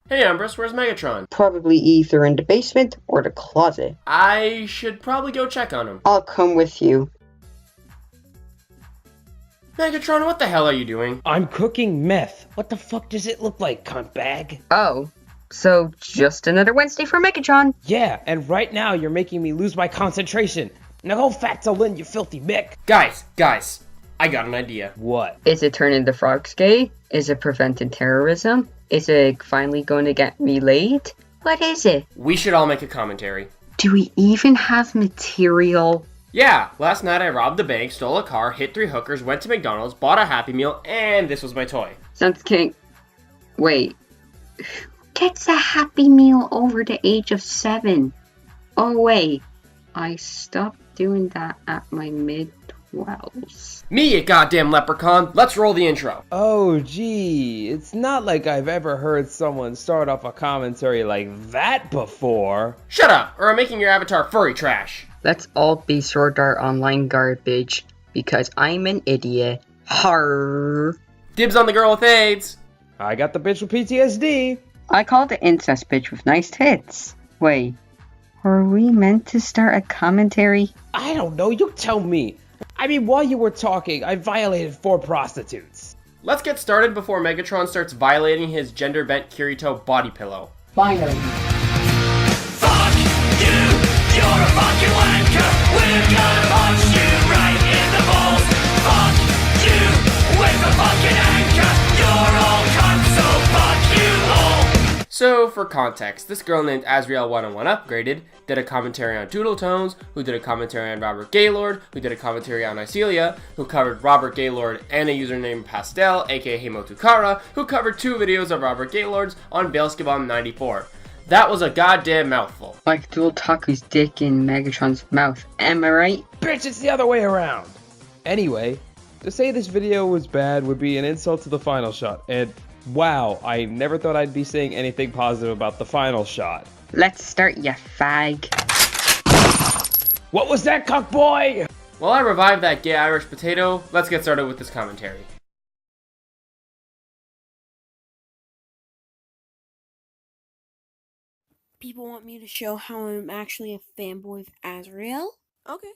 Hey Umbrus, where's Megatron? Probably either in the basement or the closet. I should probably go check on him. I'll come with you. Megatron, what the hell are you doing? I'm cooking meth. What the fuck does it look like, cuntbag? Oh, so just another Wednesday for Megatron. Yeah, and right now you're making me lose my concentration. Now go fatso in, you filthy Mick. Guys, I got an idea. What? Is it turning the frogs gay? Is it preventing terrorism? Is it finally going to get relayed? What is it? We should all make a commentary. Do we even have material? Yeah, last night I robbed the bank, stole a car, hit 3 hookers, went to McDonald's, bought a Happy Meal, and this was my toy. Sounds king. Wait. Who gets a Happy Meal over the age of 7? Oh wait. I stopped doing that at my mid-12s. Me, you goddamn leprechaun! Let's roll the intro. Oh, gee, it's not like I've ever heard someone start off a commentary like that before. Shut up, or I'm making your avatar furry trash. Let's all be Sword Art Online garbage, because I'm an idiot. Harr. Dibs on the girl with AIDS. I got the bitch with PTSD. I called the incest bitch with nice tits. Wait, were we meant to start a commentary? I don't know, you tell me. I mean, while you were talking, I violated 4 prostitutes. Let's get started before Megatron starts violating his gender-bent Kirito body pillow. Finally. Fuck you, you're a fucking wanker. We're gonna punch you right in the balls. Fuck you, with a fucking anchor. You're all cunts, so fuck you all. So, for context, this girl named Asriel 101 Upgraded did a commentary on Doodle Tones, who did a commentary on Robert Gaylord, who did a commentary on Icelia, who covered Robert Gaylord and a user named Pastel, aka Himotukara, who covered 2 videos of Robert Gaylord's on Bailskibom 94. That was a goddamn mouthful. Like Dual Taku's dick in Megatron's mouth, am I right? Bitch, it's the other way around. Anyway, to say this video was bad would be an insult to the final shot, and wow, I never thought I'd be saying anything positive about the final shot. Let's start, ya fag. What was that, cuckboy? While I revive that gay Irish potato, let's get started with this commentary. People want me to show how I'm actually a fanboy of Asriel? Okay.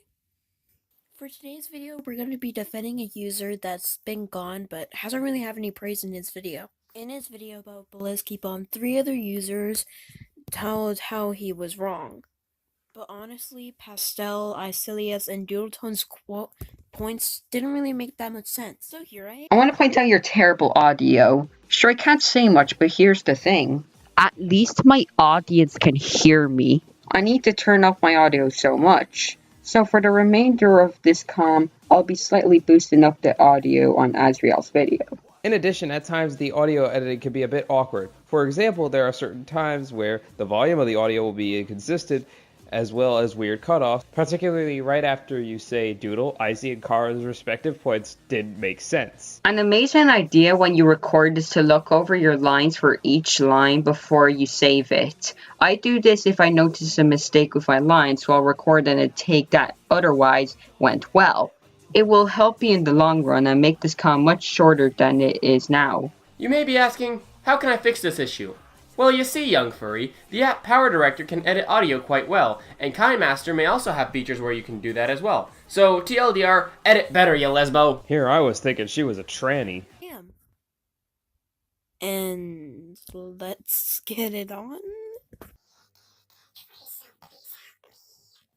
For today's video, we're going to be defending a user that's been gone but hasn't really had any praise in his video. In his video about Bailskibom, 3 other users told how he was wrong. But honestly, Pastel, Icilius, and Doodletone's points didn't really make that much sense. So here I am. I want to point out your terrible audio. Sure, I can't say much, but here's the thing. At least my audience can hear me. I need to turn off my audio so much. So for the remainder of this I'll be slightly boosting up the audio on Asriel's video. In addition, at times the audio editing can be a bit awkward. For example, there are certain times where the volume of the audio will be inconsistent, as well as weird cutoffs, particularly right after you say Doodle, Icy, and Kara's respective points didn't make sense. An amazing idea when you record is to look over your lines for each line before you save it. I do this if I notice a mistake with my lines while recording a take that otherwise went well. It will help me in the long run and make this much shorter than it is now. You may be asking, how can I fix this issue? Well, you see, young furry, the app Power Director can edit audio quite well, and KineMaster may also have features where you can do that as well. So, TLDR, edit better, you lesbo. Here I was thinking she was a tranny. Damn. And let's get it on.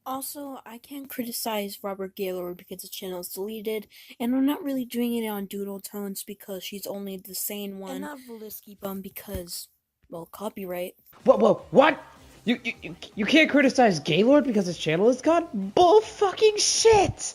Also, I can't criticize Robert Gaylord because his channel is deleted, and I'm not really doing it on Doodle Tones because she's only the sane one, and not Bailskibom because, well, copyright. What? You can't criticize Gaylord because his channel is gone? Bull fucking shit!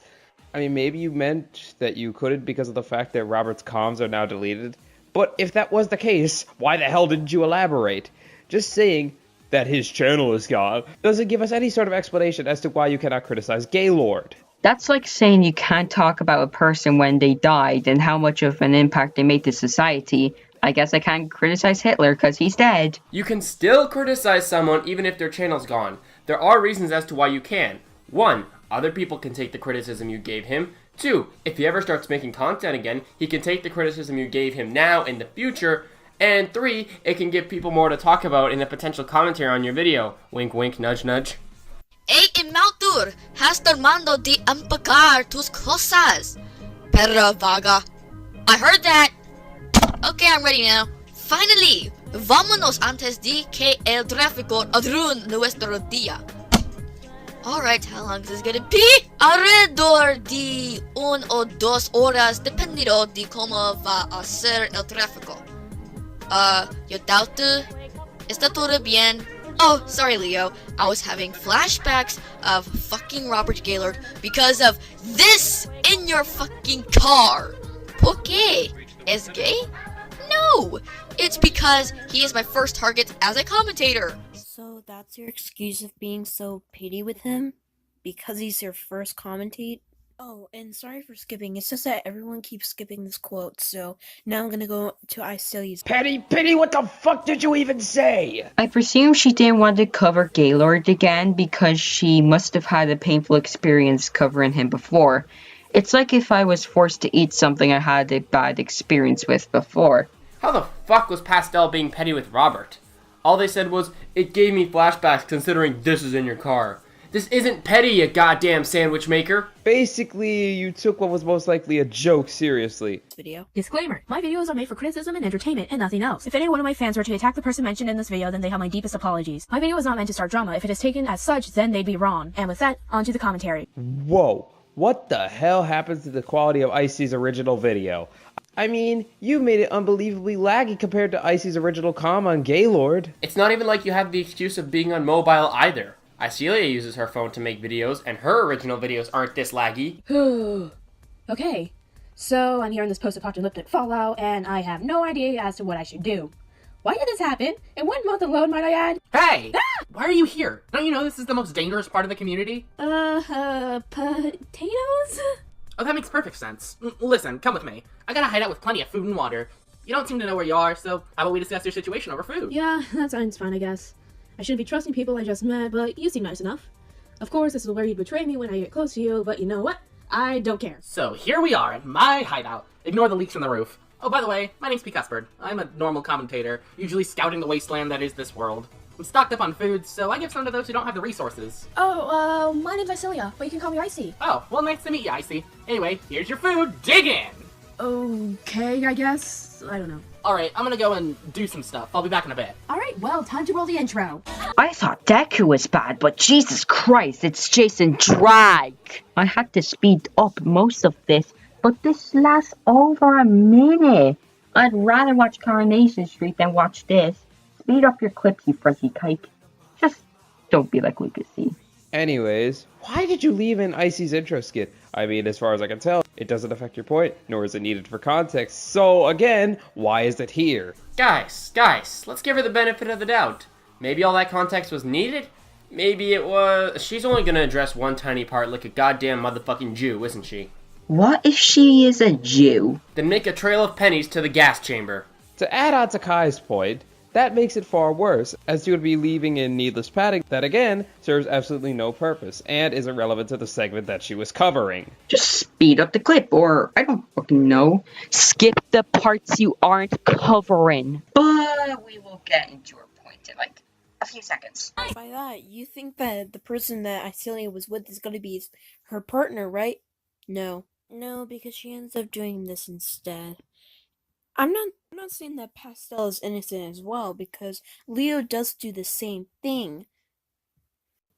I mean, maybe you meant that you couldn't because of the fact that Robert's comms are now deleted. But if that was the case, why the hell didn't you elaborate? Just saying that his channel is gone doesn't give us any sort of explanation as to why you cannot criticize Gaylord. That's like saying you can't talk about a person when they died and how much of an impact they made to society. I guess I can't criticize Hitler because he's dead. You can still criticize someone even if their channel's gone. There are reasons as to why you can. 1. Other people can take the criticism you gave him. 2. If he ever starts making content again, he can take the criticism you gave him now in the future And 3, it can give people more to talk about in a potential commentary on your video. Wink wink, nudge nudge. Hey, Imautur, has tomado de empacar tus cosas. Perra vaga. I heard that. Okay, I'm ready now. Finally, vámonos antes de que el tráfico arruine nuestro día. Alright, how long is this gonna be? Alrededor de 1 o 2 horas, dependiendo de cómo va a ser el tráfico. Yo doubt está todo bien. Oh, sorry, Leo. I was having flashbacks of fucking Robert Gaylord because of this in your fucking car. ¿Por qué? ¿Es gay? No! It's because he is my first target as a commentator. So that's your excuse of being so petty with him? Because he's your first commentate? Oh, and sorry for skipping. It's just that everyone keeps skipping this quote, so now I'm gonna go to Asriel's. Petty, what the fuck did you even say? I presume she didn't want to cover Gaylord again because she must have had a painful experience covering him before. It's like if I was forced to eat something I had a bad experience with before. How the fuck was Pastel being petty with Robert? All they said was, it gave me flashbacks considering this is in your car. This isn't petty, you goddamn sandwich maker. Basically, you took what was most likely a joke seriously. Video. Disclaimer. My videos are made for criticism and entertainment and nothing else. If any one of my fans were to attack the person mentioned in this video, then they have my deepest apologies. My video is not meant to start drama. If it is taken as such, then they'd be wrong. And with that, on to the commentary. Whoa, what the hell happens to the quality of Icy's original video? I mean, you made it unbelievably laggy compared to Icy's original comm on Gaylord. It's not even like you have the excuse of being on mobile either. Asriel uses her phone to make videos, and her original videos aren't this laggy. Okay, so I'm here in this post-apocalyptic fallout, and I have no idea as to what I should do. Why did this happen? In 1 month alone, might I add? Hey! Why are you here? Don't you know this is the most dangerous part of the community? Potatoes? Oh, that makes perfect sense. Listen, come with me. I got a hideout with plenty of food and water. You don't seem to know where you are, so how about we discuss your situation over food? Yeah, that sounds fine, I guess. I shouldn't be trusting people I just met, but you seem nice enough. Of course, this is where you betray me when I get close to you, but you know what? I don't care. So here we are in my hideout. Ignore the leaks from the roof. Oh, by the way, my name's P. Cuthbert. I'm a normal commentator, usually scouting the wasteland that is this world. I'm stocked up on food, so I give some to those who don't have the resources. Oh, my name's Isilia, but you can call me Icy. Oh, well, nice to meet you, Icy. Anyway, here's your food. Dig in! Okay, I guess. I don't know. Alright, I'm gonna go and do some stuff. I'll be back in a bit. Alright, well, time to roll the intro. I thought Deku was bad, but Jesus Christ, it's Jason Drag. I had to speed up most of this, but this lasts over a minute. I'd rather watch Coronation Street than watch this. Speed up your clips, you fuzzy kike. Just don't be like Lucas C. Anyways, why did you leave in Icy's intro skit? I mean, as far as I can tell, it doesn't affect your point, nor is it needed for context. So, again, why is it here? Guys, let's give her the benefit of the doubt. Maybe all that context was needed? Maybe it was... She's only gonna address one tiny part like a goddamn motherfucking Jew, isn't she? What if she is a Jew? Then make a trail of pennies to the gas chamber. To add on to Kai's point, that makes it far worse, as you would be leaving in needless padding that, again, serves absolutely no purpose, and is irrelevant to the segment that she was covering. Just speed up the clip, or I don't fucking know. Skip the parts you aren't covering. But we will get into her point in like a few seconds. By that, you think that the person that Asriel was with is gonna be her partner, right? No, because she ends up doing this instead. I'm not saying that Pastel is innocent as well, because Leo does do the same thing.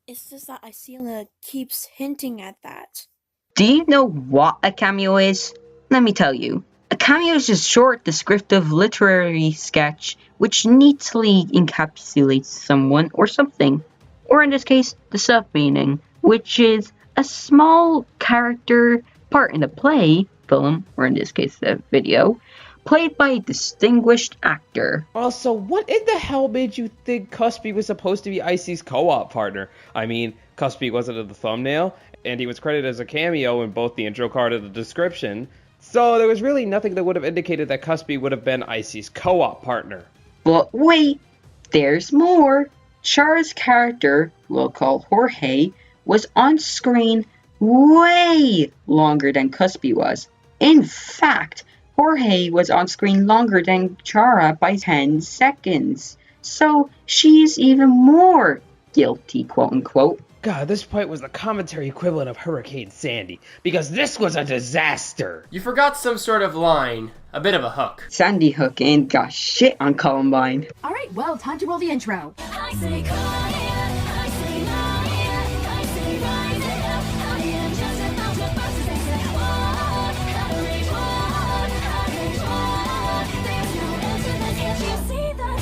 It's just that Asriel keeps hinting at that. Do you know what a cameo is? Let me tell you. A cameo is just short descriptive literary sketch which neatly encapsulates someone or something. Or in this case, the sub-meaning, which is a small character part in a play, film, or in this case the video, played by a distinguished actor. Also, what in the hell made you think Cuspy was supposed to be Icy's co-op partner? I mean, Cuspy wasn't in the thumbnail, and he was credited as a cameo in both the intro card and the description, so there was really nothing that would have indicated that Cuspy would have been Icy's co-op partner. But wait, there's more. Chara's character, we'll call Jorge, was on screen way longer than Cuspy was. In fact, Jorge was on screen longer than Chara by 10 seconds. So she's even more guilty, quote unquote. God, this fight was the commentary equivalent of Hurricane Sandy, because this was a disaster! You forgot some sort of line, a bit of a hook. Sandy Hook ain't got shit on Columbine. Alright, well, time to roll the intro. I say quiet, I say riot, I say rise it up. I am just about to bust it and say what? How to reach what? How to reach what? There's no answer, but can't you see that?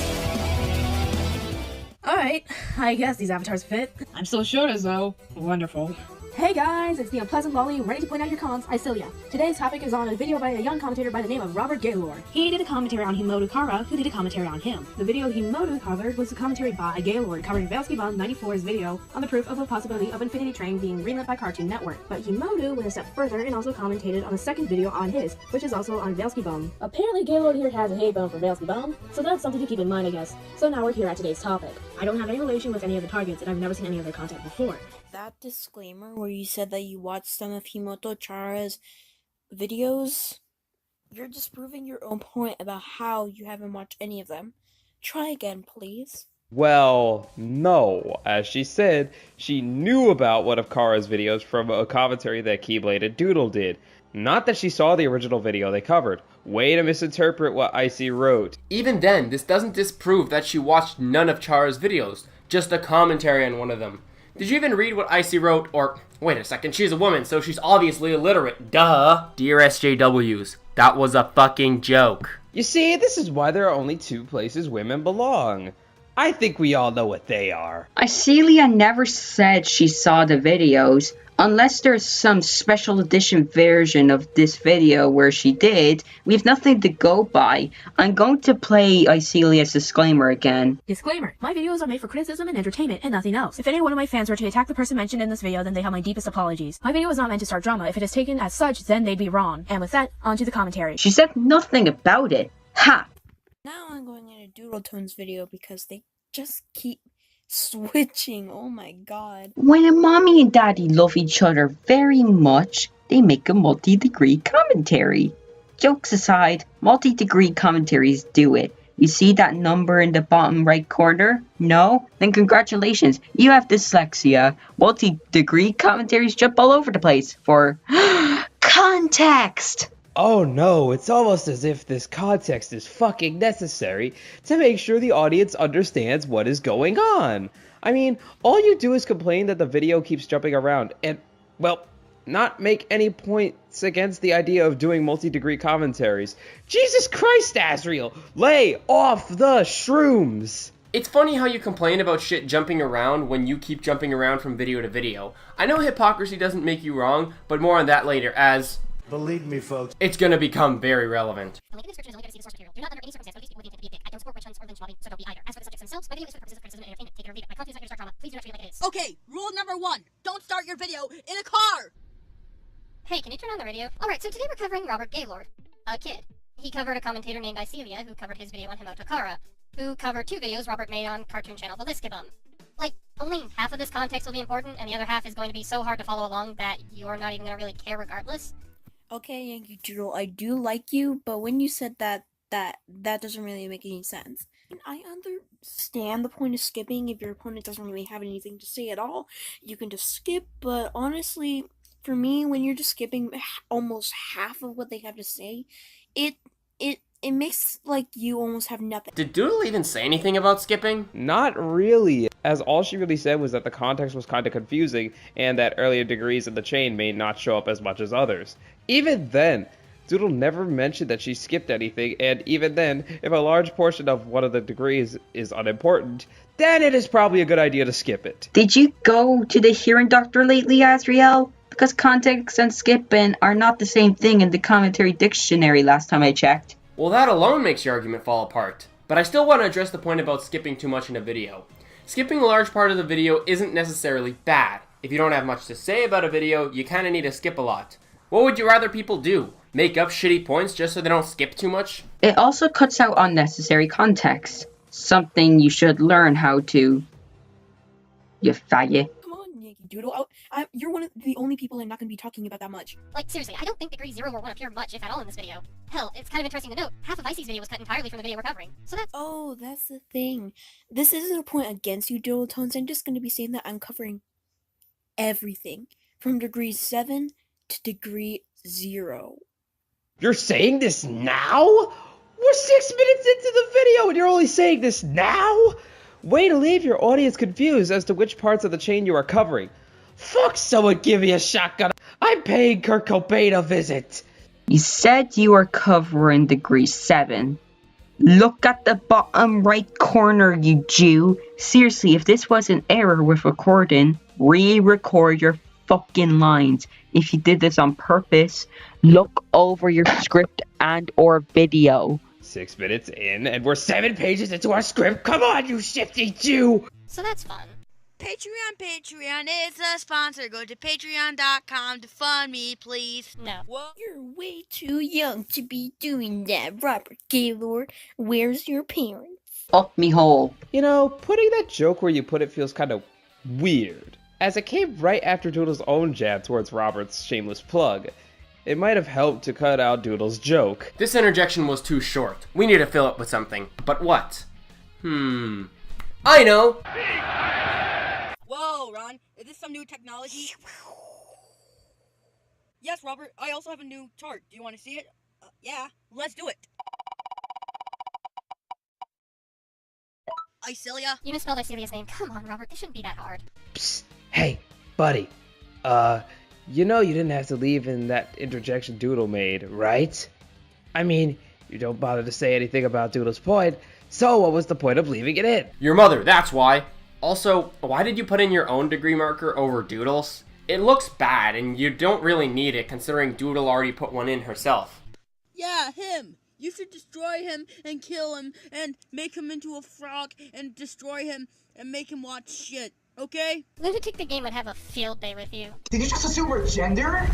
Alright, I guess these avatars fit. I'm still short as though. Wonderful. Hey guys, it's the unpleasant lolly ready to point out your cons, Isilia. Today's topic is on a video by a young commentator by the name of Robert Gaylord. He did a commentary on Himoto Kara, who did a commentary on him. The video Himoto covered was a commentary by Gaylord covering Valsky Bomb 94's video on the proof of a possibility of Infinity Train being greenlit by Cartoon Network. But Himoto went a step further and also commentated on the second video on his, which is also on Valsky Bomb. Apparently Gaylord here has a hate bone for Valsky Bomb, so that's something to keep in mind, I guess. So now we're here at today's topic. I don't have any relation with any of the targets, and I've never seen any of their content before. That disclaimer where you said that you watched some of Himoto Chara's videos, you're disproving your own point about how you haven't watched any of them. Try again, please. Well, no. As she said, she knew about one of Kara's videos from a commentary that Keyblade and Doodle did. Not that she saw the original video they covered. Way to misinterpret what Icy wrote. Even then, this doesn't disprove that she watched none of Chara's videos, just a commentary on one of them. Did you even read what Icy wrote? Or, wait a second, she's a woman, so she's obviously illiterate. Duh. Dear SJWs, that was a fucking joke. You see, this is why there are only two places women belong. I think we all know what they are. Isilia never said she saw the videos. Unless there's some special edition version of this video where she did, we have nothing to go by. I'm going to play Isilia's disclaimer again. Disclaimer. My videos are made for criticism and entertainment and nothing else. If any one of my fans were to attack the person mentioned in this video, then they have my deepest apologies. My video was not meant to start drama. If it is taken as such, then they'd be wrong. And with that, on to the commentary. She said nothing about it. Ha! Now I'm going into Doodle Tones video because they just keep switching. Oh my god. When a mommy and daddy love each other very much, they make a multi-degree commentary. Jokes aside, multi-degree commentaries do it. You see that number in the bottom right corner? No? Then congratulations, you have dyslexia. Multi-degree commentaries jump all over the place for context. Oh no, it's almost as if this context is fucking necessary to make sure the audience understands what is going on. I mean, all you do is complain that the video keeps jumping around and, well, not make any points against the idea of doing multi-degree commentaries. Jesus Christ, Asriel! Lay off the shrooms! It's funny how you complain about shit jumping around when you keep jumping around from video to video. I know hypocrisy doesn't make you wrong, but more on that later as... Believe me, folks. It's gonna become very relevant. The link in the description is only going to see the source material. Do not under any circumstance release people with the I don't support witch hunts or lynch mobbing, so don't be either. As for the subjects themselves, my video is for the purposes of criticism and entertainment. Take it or leave it. My content is not here to start drama. Please do not treat it like it is. Okay, rule number 1. Don't start your video in a car! Hey, can you turn on the radio? Alright, so today we're covering Robert Gaylord, a kid. He covered a commentator named Isilia, who covered his video on Himoto Kara, who covered 2 videos Robert made on cartoon channel Valskibum. Like, only half of this context will be important, and the other half is going to be so hard to follow along that you're not even going to really care regardless. Okay, Yankee Doodle, I do like you, but when you said that doesn't really make any sense. I understand the point of skipping. If your opponent doesn't really have anything to say at all, you can just skip, but honestly, for me, when you're just skipping almost half of what they have to say, it makes like you almost have nothing. Did Doodle even say anything about skipping? Not really, as all she really said was that the context was kind of confusing and that earlier degrees in the chain may not show up as much as others. Even then, Doodle never mentioned that she skipped anything, and even then, if a large portion of one of the degrees is unimportant, then it is probably a good idea to skip it. Did you go to the hearing doctor lately, Asriel? Because context and skipping are not the same thing in the commentary dictionary last time I checked. Well, that alone makes your argument fall apart. But I still want to address the point about skipping too much in a video. Skipping a large part of the video isn't necessarily bad. If you don't have much to say about a video, you kind of need to skip a lot. What would you rather people do? Make up shitty points just so they don't skip too much? It also cuts out unnecessary context. Something you should learn how to. You faggot. Come on, Yankee Doodle. You're one of the only people I'm not going to be talking about that much. Like, seriously, I don't think Degree 0 or 1 appear much, if at all, in this video. Hell, it's kind of interesting to note, half of Icy's video was cut entirely from the video we're covering. So that's— Oh, that's the thing. This isn't a point against you, Doodle Tones. I'm just going to be saying that I'm covering everything. From Degree 7 to Degree 0. You're saying this now? We're 6 minutes into the video and you're only saying this now? Way to leave your audience confused as to which parts of the chain you are covering. Fuck, someone give me a shotgun. I'm paying Kurt Cobain a visit. You said you were covering Degree 7. Look at the bottom right corner, you Jew. Seriously, if this was an error with recording, re-record your fucking lines. If you did this on purpose, look over your script and or video. 6 minutes in and we're 7 pages into our script. Come on, you shifty Jew. So that's fun. Patreon is a sponsor. Go to patreon.com to fund me, please. No. What? You're way too young to be doing that, Robert Gaylord. Where's your parents? Up me hole. You know, putting that joke where you put it feels kind of weird, as it came right after Doodle's own jab towards Robert's shameless plug. It might have helped to cut out Doodle's joke. This interjection was too short. We need to fill it with something. But what? I know! Whoa, Ron. Is this some new technology? Yes, Robert. I also have a new chart. Do you want to see it? Yeah. Let's do it. Icelia? You misspelled Icelia's name. Come on, Robert. This shouldn't be that hard. Psst. Hey, buddy. You know you didn't have to leave in that interjection Doodle made, right? I mean, you don't bother to say anything about Doodle's point, so what was the point of leaving it in? Your mother, that's why. Also, why did you put in your own degree marker over Doodle's? It looks bad, and you don't really need it considering Doodle already put one in herself. Yeah, him. You should destroy him and kill him and make him into a frog and destroy him and make him watch shit, okay? Lunatic the Game would have a field day with you. Did you just assume we're gender?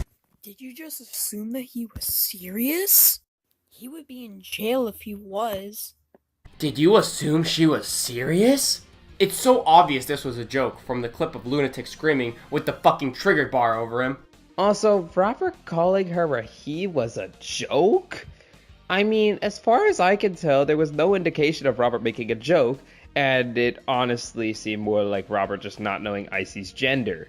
Did you just assume that he was serious? He would be in jail if he was. Did you assume she was serious? It's so obvious this was a joke from the clip of Lunatic screaming with the fucking trigger bar over him. Also, Robert calling her a he was a joke? I mean, as far as I can tell, there was no indication of Robert making a joke, and it honestly seemed more like Robert just not knowing Icy's gender.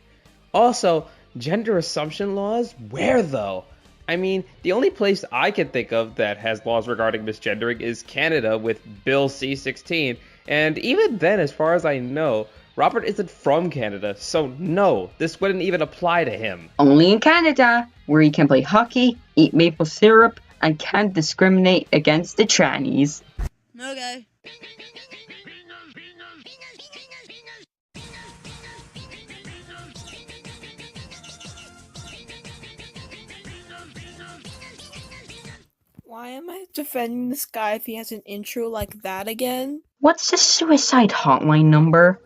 Also, gender assumption laws? Where though? I mean, the only place I can think of that has laws regarding misgendering is Canada with Bill C-16, and even then, as far as I know, Robert isn't from Canada, so no, this wouldn't even apply to him. Only in Canada, where you can play hockey, eat maple syrup, and can't discriminate against the trannies. Okay. Why am I defending this guy if he has an intro like that again? What's the suicide hotline number?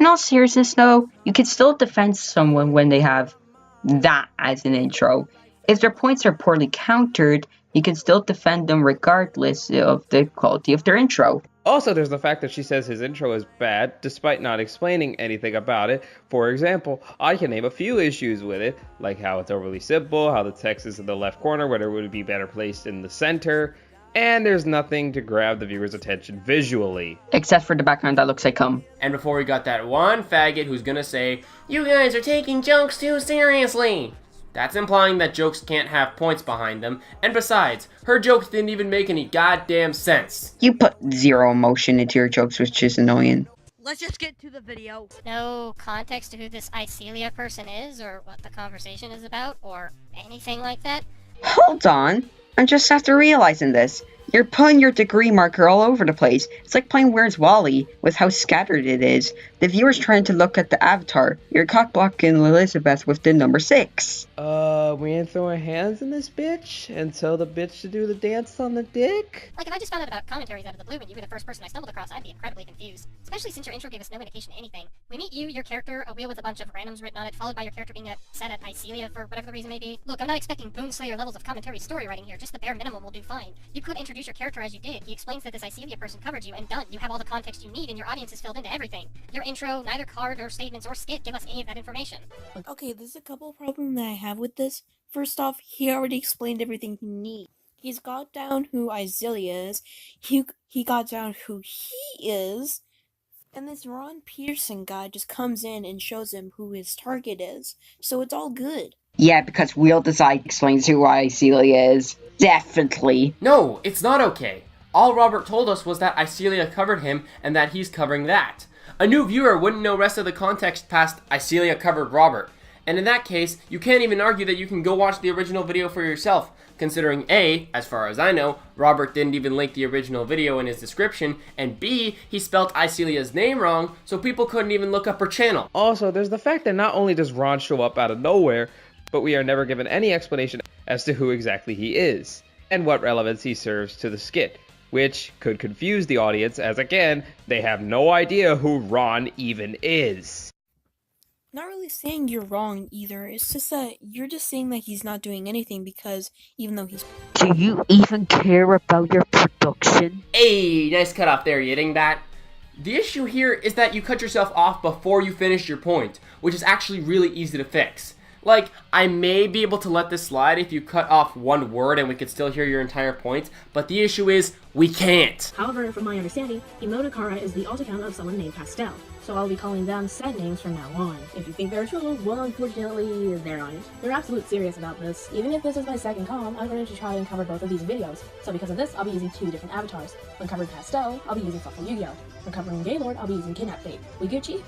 In all seriousness though, you can still defend someone when they have that as an intro. If their points are poorly countered, you can still defend them regardless of the quality of their intro. Also, there's the fact that she says his intro is bad, despite not explaining anything about it. For example, I can name a few issues with it, like how it's overly simple, how the text is in the left corner when it would be better placed in the center, and there's nothing to grab the viewer's attention visually. Except for the background that looks like cum. And before we got that one faggot who's gonna say, "You guys are taking jokes too seriously." That's implying that jokes can't have points behind them, and besides, her jokes didn't even make any goddamn sense. You put zero emotion into your jokes, which is annoying. Let's just get to the video. No context to who this Icelia person is, or what the conversation is about, or anything like that. Hold on. I'm just after realizing this. You're putting your degree marker all over the place. It's like playing Where's Wally with how scattered it is. The viewer's trying to look at the avatar. You're cock-blocking Elizabeth with the number 6. We ain't throwing hands in this bitch and tell the bitch to do the dance on the dick? Like, if I just found out about commentaries out of the blue and you were the first person I stumbled across, I'd be incredibly confused. Especially since your intro gave us no indication of anything. We meet you, your character, a wheel with a bunch of randoms written on it, followed by your character being upset at Icelia for whatever the reason may be. Look, I'm not expecting Boonslayer levels of commentary story writing here, just the bare minimum will do fine. You could introduce introduce your character as you did. He explains that this Icelia person covered you, and done. You have all the context you need, and your audience is filled into everything. Your intro, neither card or statements or skit give us any of that information. Okay, there's a couple of problems that I have with this. First off, he already explained everything he needs. He's got down who Izelia is. He got down who he is. And this Ron Peterson guy just comes in and shows him who his target is. So it's all good. Yeah, because Real Design explains who Icelia is. Definitely. No, it's not okay. All Robert told us was that Icelia covered him and that he's covering that. A new viewer wouldn't know rest of the context past Icelia covered Robert. And in that case, you can't even argue that you can go watch the original video for yourself, considering A, as far as I know, Robert didn't even link the original video in his description, and B, he spelt Icelia's name wrong, so people couldn't even look up her channel. Also, there's the fact that not only does Ron show up out of nowhere, but we are never given any explanation as to who exactly he is, and what relevance he serves to the skit, which could confuse the audience as, again, they have no idea who Ron even is. Not really saying you're wrong either. It's just that you're just saying that he's not doing anything because even though he's... Do you even care about your production? Hey, nice cut off there, you getting that? The issue here is that you cut yourself off before you finish your point, which is actually really easy to fix. Like, I may be able to let this slide if you cut off one word and we could still hear your entire point, but the issue is, we can't. However, from my understanding, Emoticara is the alt account of someone named Pastel, so I'll be calling them said names from now on. If you think they're true, well, unfortunately, they're not. They're absolutely serious about this. Even if this is my second com, I'm going to try and cover both of these videos. So because of this, I'll be using two different avatars. When covering Pastel, I'll be using Fuck Yu-Gi-Oh! When covering Gaylord, I'll be using Kidnap Fate. We Gucci?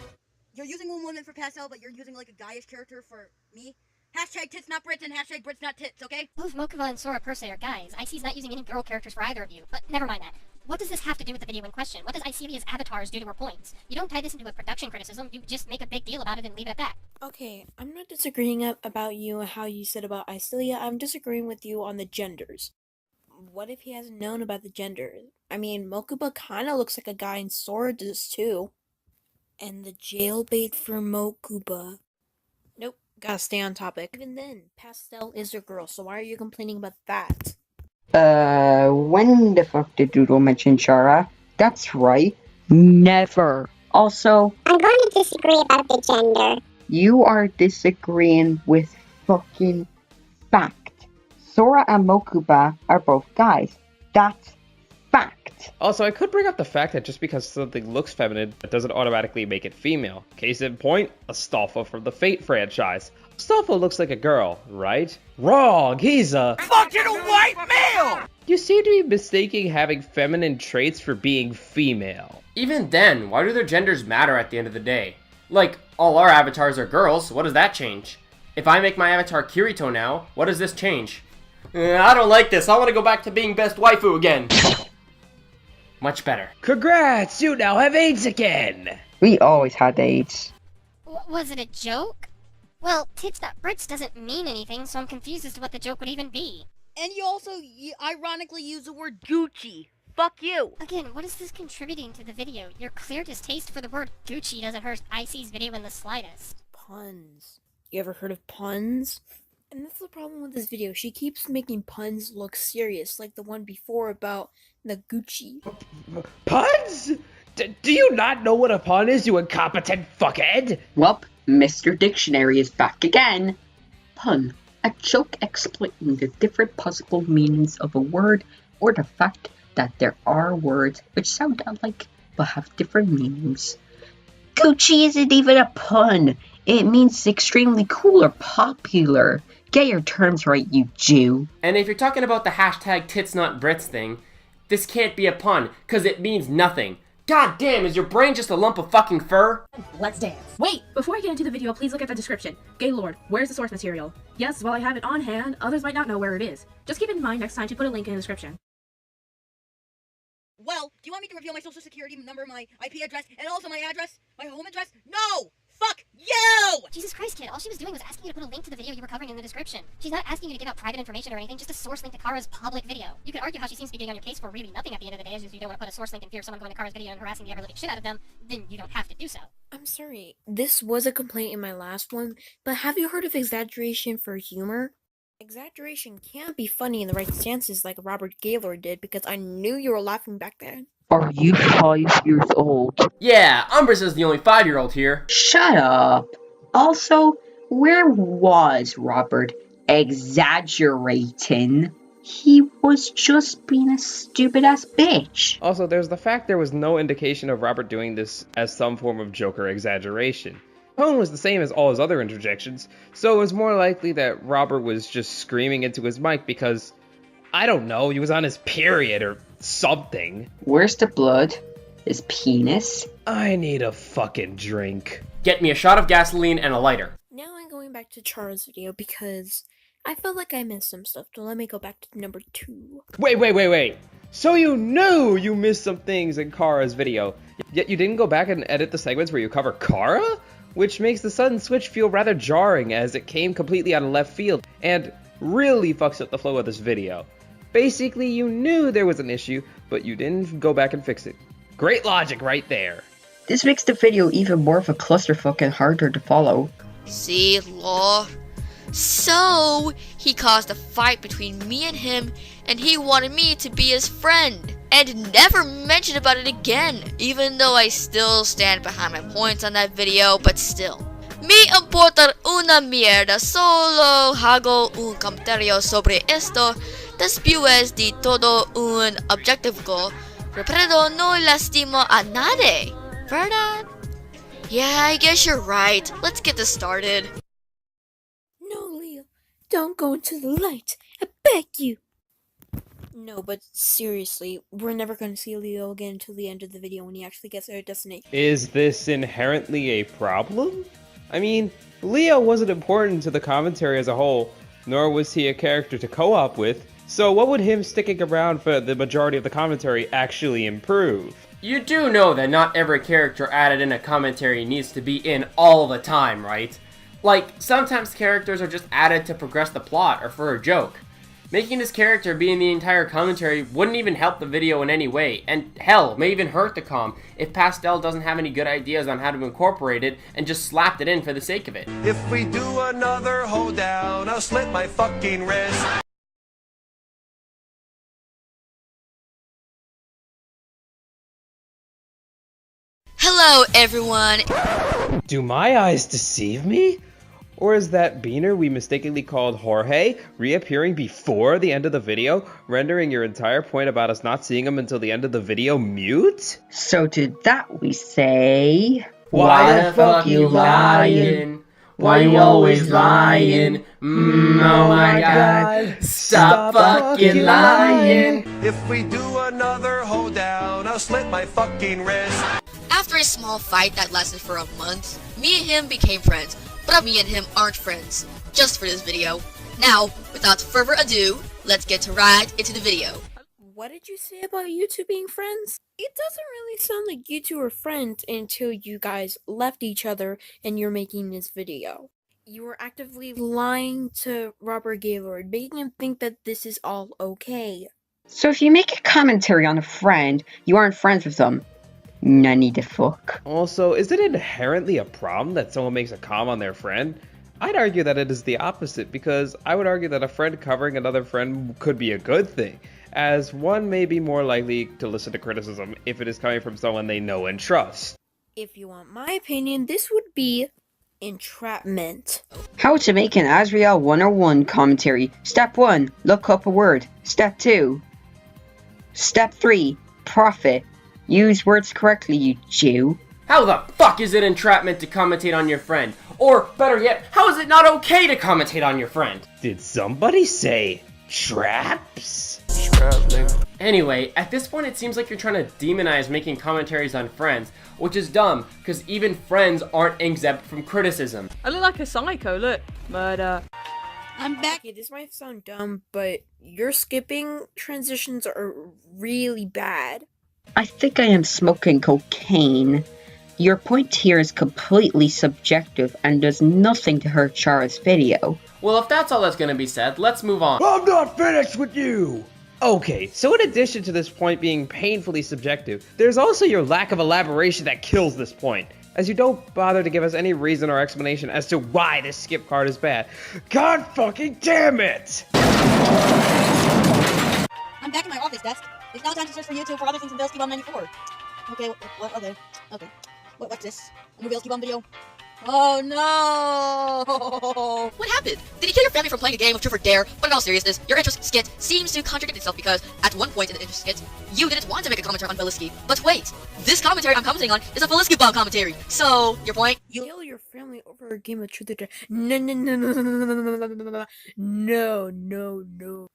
You're using one woman for Pastel, but you're using like a guyish character for me? Hashtag tits not Brits and hashtag Brits not tits, okay? Both Mokuba and Sora per se are guys. Icy's not using any girl characters for either of you, but never mind that. What does this have to do with the video in question? What does Icelia's avatars do to her points? You don't tie this into a production criticism, you just make a big deal about it and leave it at that. Okay, I'm not disagreeing about you and how you said about Icelia. I'm disagreeing with you on the genders. What if he hasn't known about the gender? I mean, Mokuba kinda looks like a guy and Sora does too. And the jailbait for Mokuba. Nope, gotta stay on topic. Even then, Pastel is a girl, so why are you complaining about that? When the fuck did Doodle mention Shara? That's right. Never. Also, I'm going to disagree about the gender. You are disagreeing with fucking fact. Sora and Mokuba are both guys. That's fact. Also, I could bring up the fact that just because something looks feminine, that doesn't automatically make it female. Case in point, Astolfo from the Fate franchise. Astolfo looks like a girl, right? Wrong! He's a fucking white male! You seem to be mistaking having feminine traits for being female. Even then, why do their genders matter at the end of the day? Like, all our avatars are girls, what does that change? If I make my avatar Kirito now, what does this change? I don't like this, I want to go back to being best waifu again. Much better. Congrats, you now have AIDS again! We always had AIDS. Was it a joke? Well, tits not Brits doesn't mean anything, so I'm confused as to what the joke would even be. And you also ironically use the word Gucci. Fuck you! Again, what is this contributing to the video? Your clear distaste for the word Gucci doesn't hurt Icy's video in the slightest. Puns. You ever heard of puns? And that's the problem with this video. She keeps making puns look serious, like the one before about the Gucci. Puns? Do you not know what a pun is, you incompetent fuckhead? Well, Mr. Dictionary is back again. Pun. A joke explaining the different possible meanings of a word or the fact that there are words which sound alike but have different meanings. Gucci isn't even a pun. It means extremely cool or popular. Get your terms right, you Jew. And if you're talking about the hashtag tits not Brits thing, this can't be a pun, cause it means nothing. God damn, is your brain just a lump of fucking fur? Let's dance. Wait! Before I get into the video, please look at the description. Gaylord, where's the source material? Yes, while I have it on hand, others might not know where it is. Just keep in mind next time to put a link in the description. Well, do you want me to reveal my social security number, my IP address, and also my address? My home address? No! Fuck you! Jesus Christ, kid, all she was doing was asking you to put a link to the video you were covering in the description. She's not asking you to give out private information or anything, just a source link to Kara's public video. You could argue how she seems to be getting on your case for really nothing at the end of the day, as if you don't want to put a source link in fear of someone going to Kara's video and harassing the ever-living shit out of them, then you don't have to do so. I'm sorry, this was a complaint in my last one, but have you heard of exaggeration for humor? Exaggeration can't be funny in the right stances like Robert Gaylord did because I knew you were laughing back then. Are you 5 years old? Yeah, Umbris is the only 5-year-old here. Shut up. Also, where was Robert exaggerating? He was just being a stupid ass bitch. Also, there's the fact there was no indication of Robert doing this as some form of Joker exaggeration. Tone was the same as all his other interjections, so it was more likely that Robert was just screaming into his mic because, I don't know, he was on his period or something. Where's the blood? His penis? I need a fucking drink. Get me a shot of gasoline and a lighter. Now I'm going back to Char's video because I felt like I missed some stuff, so let me go back to number 2. Wait. So you knew you missed some things in Kara's video, yet you didn't go back and edit the segments where you cover Kara? Which makes the sudden switch feel rather jarring as it came completely out of left field and really fucks up the flow of this video. Basically, you knew there was an issue, but you didn't go back and fix it. Great logic right there. This makes the video even more of a clusterfuck and harder to follow. See, Lord? So, he caused a fight between me and him, and he wanted me to be his friend, and never mentioned about it again, even though I still stand behind my points on that video, but still. Me importa una mierda, solo hago un comentario sobre esto, después de todo un objetivo, repito, no lastimo a nadie, ¿verdad? Yeah, I guess you're right. Let's get this started. No, Leo, don't go into the light. I beg you. No, but seriously, we're never going to see Leo again until the end of the video when he actually gets to their destination. Is this inherently a problem? I mean, Leo wasn't important to the commentary as a whole, nor was he a character to co-op with, so what would him sticking around for the majority of the commentary actually improve? You do know that not every character added in a commentary needs to be in all the time, right? Like, sometimes characters are just added to progress the plot or for a joke. Making this character be in the entire commentary wouldn't even help the video in any way, and hell, may even hurt the comm if Pastel doesn't have any good ideas on how to incorporate it and just slapped it in for the sake of it. If we do another hoedown, I'll slit my fucking wrist. Hello, everyone. Do my eyes deceive me? Or is that beaner we mistakenly called Jorge reappearing before the end of the video, rendering your entire point about us not seeing him until the end of the video mute? So to that we say... Why the fuck you lying? Why you always lying? Oh my god, stop fucking lying. If we do another hoedown, I'll slit my fucking wrist. After a small fight that lasted for a month, me and him became friends, but me and him aren't friends, just for this video. Now, without further ado, let's get right into the video. What did you say about you two being friends? It doesn't really sound like you two are friends until you guys left each other and you're making this video. You were actively lying to Robert Gaylord, making him think that this is all okay. So if you make a commentary on a friend, you aren't friends with them. Nanny the fuck. Also, is it inherently a problem that someone makes a comm on their friend? I'd argue that it is the opposite, because I would argue that a friend covering another friend could be a good thing, as one may be more likely to listen to criticism if it is coming from someone they know and trust. If you want my opinion, this would be entrapment. How to make an Asriel 101 commentary. Step 1, look up a word. Step 2. Step 3, profit. Use words correctly, you Jew. How the fuck is it entrapment to commentate on your friend? Or, better yet, how is it not okay to commentate on your friend? Did somebody say traps? Anyway, at this point it seems like you're trying to demonize making commentaries on friends, which is dumb, because even friends aren't exempt from criticism. I look like a psycho, look. Murder. I'm back. Okay, this might sound dumb, but your skipping transitions are really bad. I think I am smoking cocaine. Your point here is completely subjective and does nothing to hurt Chara's video. Well, if that's all that's gonna be said, let's move on. I'm not finished with you! Okay, so in addition to this point being painfully subjective, there's also your lack of elaboration that kills this point. as you don't bother to give us any reason or explanation as to why this skip card is bad. God fucking damn it! I'm back at my office desk. It's now time to search for YouTube for other things in Bill's Key Bomb 94. Okay, what? Okay. What's this? A new Bill's Key Bomb video? Oh no! What happened? Did you kill your family for playing a game of Truth or Dare? But in all seriousness, your interest skit seems to contradict itself because at one point in the interest skit, you didn't want to make a commentary on Velisky. But wait, this commentary I'm commenting on is a Velisky bomb commentary. So, your point? You kill your family over a game of Truth or Dare. No.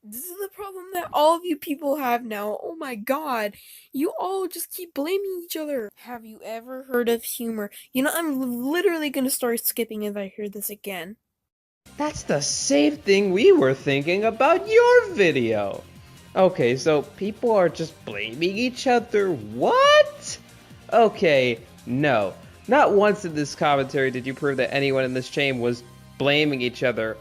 This is the problem that all of you people have now. Oh my god. You all just keep blaming each other. Have you ever heard of humor? You know, I'm literally gonna start skipping if I hear this again. That's the same thing we were thinking about your video. Okay, so people are just blaming each other? What? Okay, no. Not once in this commentary did you prove that anyone in this chain was blaming each other.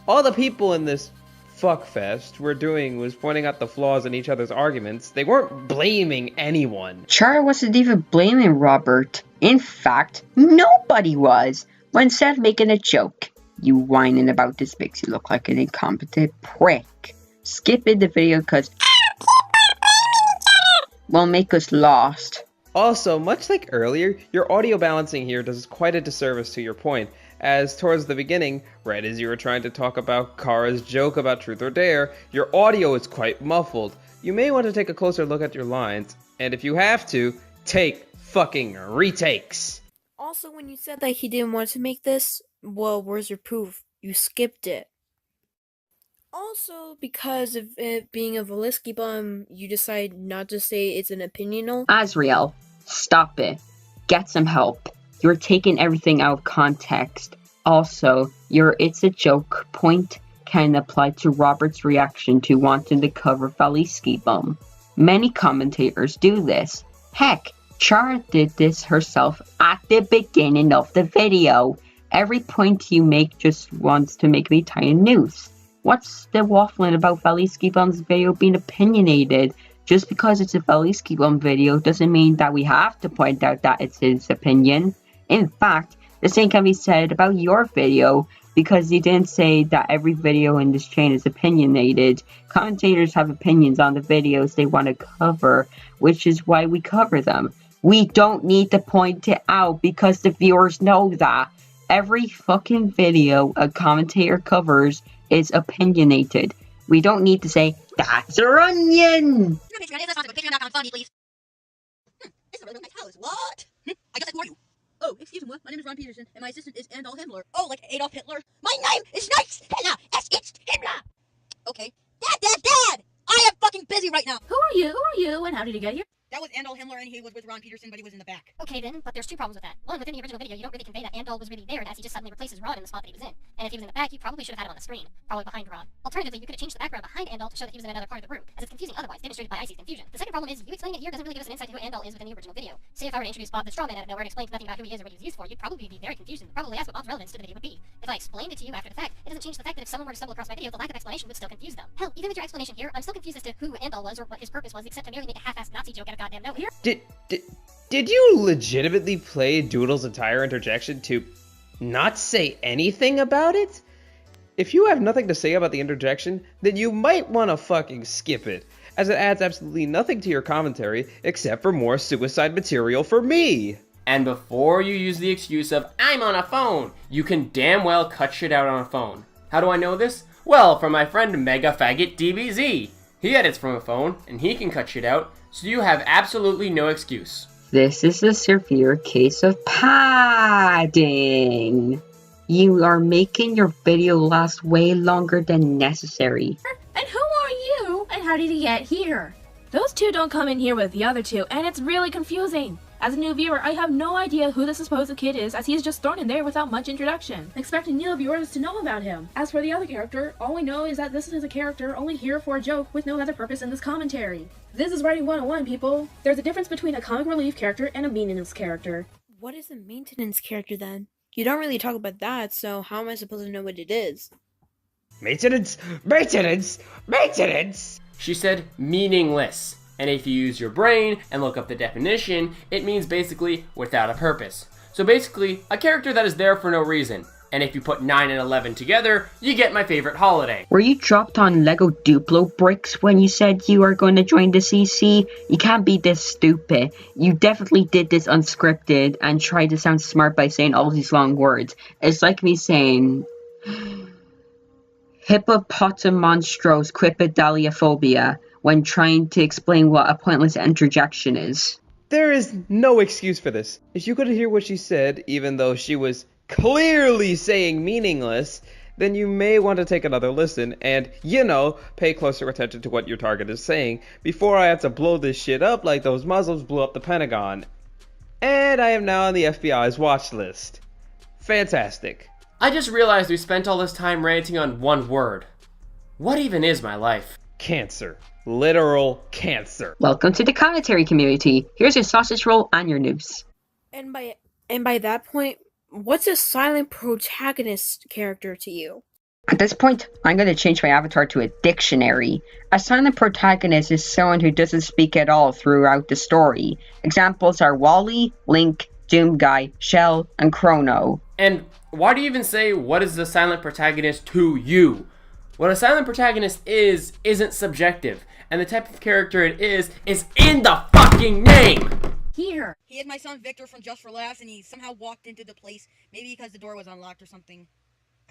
All the people in this fuckfest were doing was pointing out the flaws in each other's arguments. They weren't blaming anyone. Chara wasn't even blaming Robert. In fact, nobody was. When instead of making a joke, you whining about this makes you look like an incompetent prick. Skipping the video because won't make us lost. Also, much like earlier, your audio balancing here does quite a disservice to your point, as towards the beginning, right as you were trying to talk about Kara's joke about Truth or Dare, your audio is quite muffled. You may want to take a closer look at your lines, and if you have to, take fucking retakes. Also, when you said that he didn't want to make this, well, where's your proof? You skipped it. Also, because of it being a Velisky bomb, you decide not to say it's an opinional. Asriel, stop it. Get some help. You're taking everything out of context. Also, your it's a joke point can apply to Robert's reaction to wanting to cover Velisky bomb. Many commentators do this. Heck, Chara did this herself at the beginning of the video. Every point you make just wants to make me tie a noose. What's the waffling about Velisky Bomb's video being opinionated? Just because it's a Velisky Bomb video doesn't mean that we have to point out that it's his opinion. In fact, the same can be said about your video, because you didn't say that every video in this chain is opinionated. Commentators have opinions on the videos they want to cover, which is why we cover them. We don't need to point it out because the viewers know that. Every fucking video a commentator covers is opinionated. We don't need to say, that's an onion! Patreon.com/funny, please. This is a really nice house. What? I guess I can you. Oh, excuse me, my name is Ron Peterson, and my assistant is Adolf Himmler. Oh, like Adolf Hitler? My name is Nice Hitler! Es Himmler! Okay. Dad! I am fucking busy right now! Who are you, and how did you get here? That was Adolf Himmler, and he was with Ron Peterson, but he was in the back. Okay then, but there's two problems with that. One, within the original video, you don't really convey that Andal was really there, as he just suddenly replaces Ron in the spot that he was in. And if he was in the back, you probably should have had it on the screen, probably behind Ron. Alternatively, you could have changed the background behind Andal to show that he was in another part of the room, as it's confusing otherwise, demonstrated by Icy's confusion. The second problem is, you explaining it here doesn't really give us an insight to who Andal is within the original video. Say if I were to introduce Bob the Strawman out of nowhere and explain nothing about who he is or what he was used for, you'd probably be very confused and probably ask what Bob's relevance to the video would be. If I explained it to you after the fact, it doesn't change the fact that if someone were to stumble across my video, the lack of explanation would still confuse them. Hell, even with your explanation here, I'm still confused as to who Andal was or what his purpose was, except to merely make a half-assed Nazi joke out of goddamn nowhere. Did you legitimately play Doodle's entire interjection to not say anything about it? If you have nothing to say about the interjection, then you might want to fucking skip it, as it adds absolutely nothing to your commentary except for more suicide material for me. And before you use the excuse of, I'm on a phone, you can damn well cut shit out on a phone. How do I know this? Well, from my friend Mega Faggot DBZ. He edits from a phone, and he can cut shit out, so you have absolutely no excuse. This is a severe case of padding. You are making your video last way longer than necessary. And who are you? And how did he get here? Those two don't come in here with the other two, and it's really confusing. As a new viewer, I have no idea who the supposed kid is, as he is just thrown in there without much introduction, expecting new viewers to know about him. As for the other character, all we know is that this is a character only here for a joke with no other purpose in this commentary. This is writing 101, people. There's a difference between a comic relief character and a maintenance character. What is a maintenance character then? You don't really talk about that, so how am I supposed to know what it is? Maintenance! She said meaningless. And if you use your brain and look up the definition, it means basically without a purpose. So basically, a character that is there for no reason. And if you put 9 and 11 together, you get my favorite holiday. Were you dropped on Lego Duplo bricks when you said you are going to join the CC? You can't be this stupid. You definitely did this unscripted and tried to sound smart by saying all these long words. It's like me saying hippopotamonstros quipedaliophobia when trying to explain what a pointless interjection is. There is no excuse for this. If you couldn't hear what she said, even though she was clearly saying meaningless, then you may want to take another listen and, pay closer attention to what your target is saying before I have to blow this shit up like those Muslims blew up the Pentagon. And I am now on the FBI's watch list. Fantastic. I just realized we spent all this time ranting on one word. What even is my life? Cancer. Literal cancer. Welcome to the commentary community. Here's your sausage roll and your news. And by that point, what's a silent protagonist character to you? At this point, I'm going to change my avatar to a dictionary. A silent protagonist is someone who doesn't speak at all throughout the story. Examples are Wally, Link, Doomguy, Shell, and Chrono. And why do you even say, what is the silent protagonist to you? What a silent protagonist isn't subjective. And the type of character it is in the fucking name! Here! He had my son Victor from Just for Laughs, and he somehow walked into the place, maybe because the door was unlocked or something.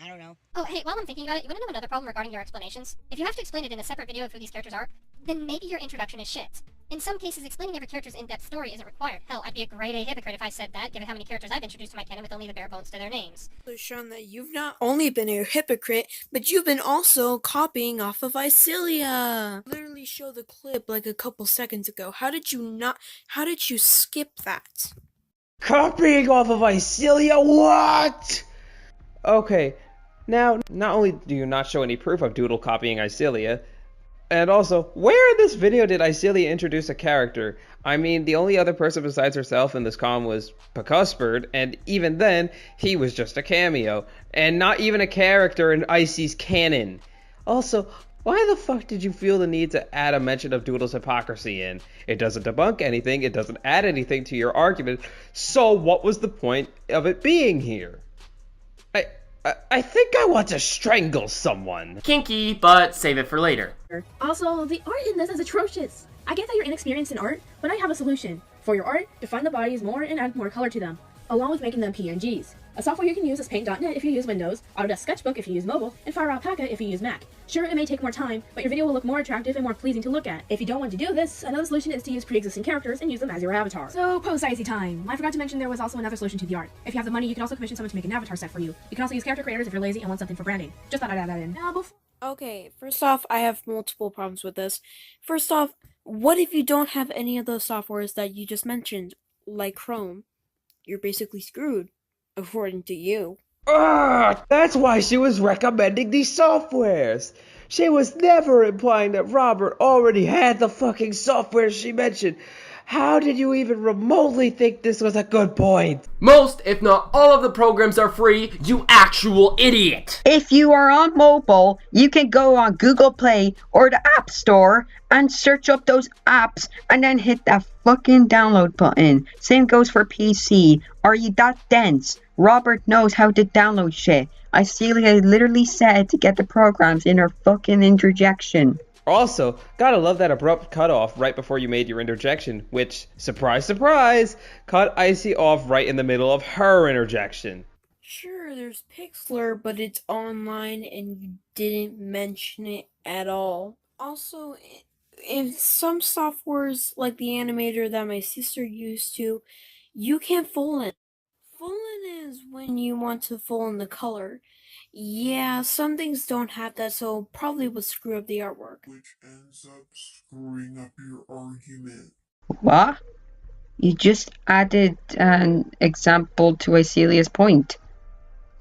I don't know. Oh, hey, while I'm thinking about it, you wanna know another problem regarding your explanations? If you have to explain it in a separate video of who these characters are, then maybe your introduction is shit. In some cases, explaining every character's in-depth story isn't required. Hell, I'd be a grade A hypocrite if I said that, given how many characters I've introduced to my canon with only the bare bones to their names. It's shown that you've not only been a hypocrite, but you've been also copying off of Isilia. Literally show the clip like a couple seconds ago. How did you skip that? Copying off of Isilia? What? Okay, now, not only do you not show any proof of Doodle copying Isilia, and also, where in this video did Isilia introduce a character? I mean, the only other person besides herself in this comm was Picusbird, and even then, he was just a cameo, and not even a character in Icy's canon. Also, why the fuck did you feel the need to add a mention of Doodle's hypocrisy in? It doesn't debunk anything, it doesn't add anything to your argument, so what was the point of it being here? I think I want to strangle someone. Kinky, but save it for later. Also, the art in this is atrocious. I get that you're inexperienced in art, but I have a solution. For your art, define the bodies more and add more color to them, along with making them PNGs. A software you can use is Paint.net if you use Windows, Autodesk Sketchbook if you use mobile, and Fire Alpaca if you use Mac. Sure, it may take more time, but your video will look more attractive and more pleasing to look at. If you don't want to do this, another solution is to use pre-existing characters and use them as your avatar. So, post-Icy time. I forgot to mention there was also another solution to the art. If you have the money, you can also commission someone to make an avatar set for you. You can also use character creators if you're lazy and want something for branding. Just thought I'd add that in. Okay, first off, I have multiple problems with this. First off, what if you don't have any of those softwares that you just mentioned, like Chrome? You're basically screwed, according to you. That's why she was recommending these softwares. She was never implying that Robert already had the fucking software she mentioned. How did you even remotely think this was a good point? Most, if not all of the programs are free, you actual idiot! If you are on mobile, you can go on Google Play or the App Store and search up those apps and then hit that fucking download button. Same goes for PC. Are you that dense? Robert knows how to download shit. Isilia literally said to get the programs in her fucking interjection. Also, gotta love that abrupt cutoff right before you made your interjection, which, surprise, surprise, cut Icy off right in the middle of her interjection. Sure, there's Pixlr, but it's online and you didn't mention it at all. Also, in some softwares, like the animator that my sister used to, you can't full in. Full in is when you want to full in the color. Yeah, some things don't have that, so probably would screw up the artwork. Which ends up screwing up your argument. What? You just added an example to Isilia's point.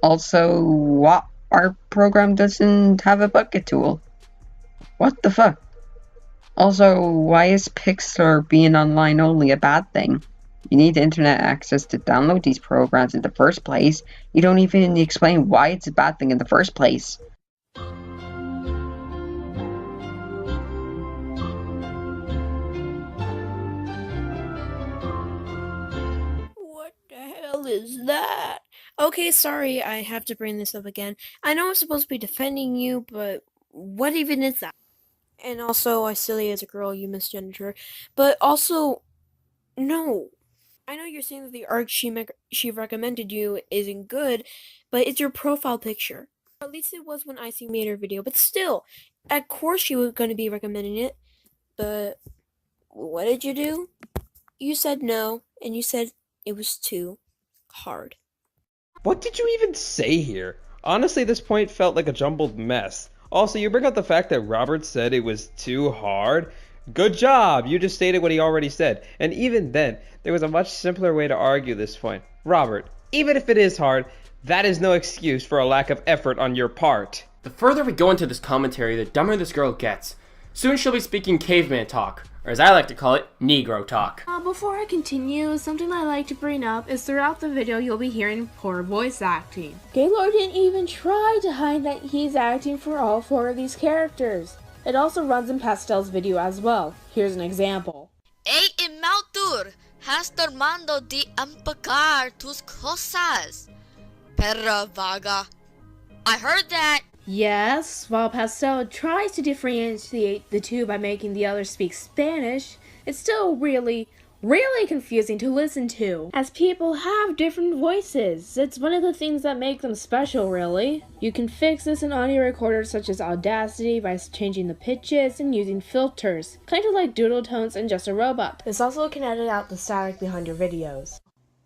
Also, what art program doesn't have a bucket tool? What the fuck? Also, why is Pixlr being online only a bad thing? You need internet access to download these programs in the first place. You don't even explain why it's a bad thing in the first place. What the hell is that? Okay, sorry, I have to bring this up again. I know I'm supposed to be defending you, but what even is that? And also, I silly as a girl, you misgendered her. But also, no. I know you're saying that the art she recommended you isn't good, but it's your profile picture. Or at least it was when Icy made her video. But still, of course she was going to be recommending it. But what did you do? You said no, and you said it was too hard. What did you even say here? Honestly, this point felt like a jumbled mess. Also, you bring up the fact that Robert said it was too hard. Good job! You just stated what he already said. And even then, there was a much simpler way to argue this point. Robert, even if it is hard, that is no excuse for a lack of effort on your part. The further we go into this commentary, the dumber this girl gets. Soon she'll be speaking caveman talk, or as I like to call it, Negro talk. Before I continue, something I like to bring up is throughout the video you'll be hearing poor voice acting. Gaylord didn't even try to hide that he's acting for all 4 of these characters. It also runs in Pastel's video as well. Here's an example. Hey, Imautur, has tomado de empacar tus cosas. Perra vaga. I heard that. Yes, while Pastel tries to differentiate the two by making the other speak Spanish, it's still really confusing to listen to, as people have different voices. It's one of the things that make them special, really. You can fix this in audio recorders such as Audacity by changing the pitches and using filters, kind of like doodle tones in Just a Robot. This also can edit out the static behind your videos.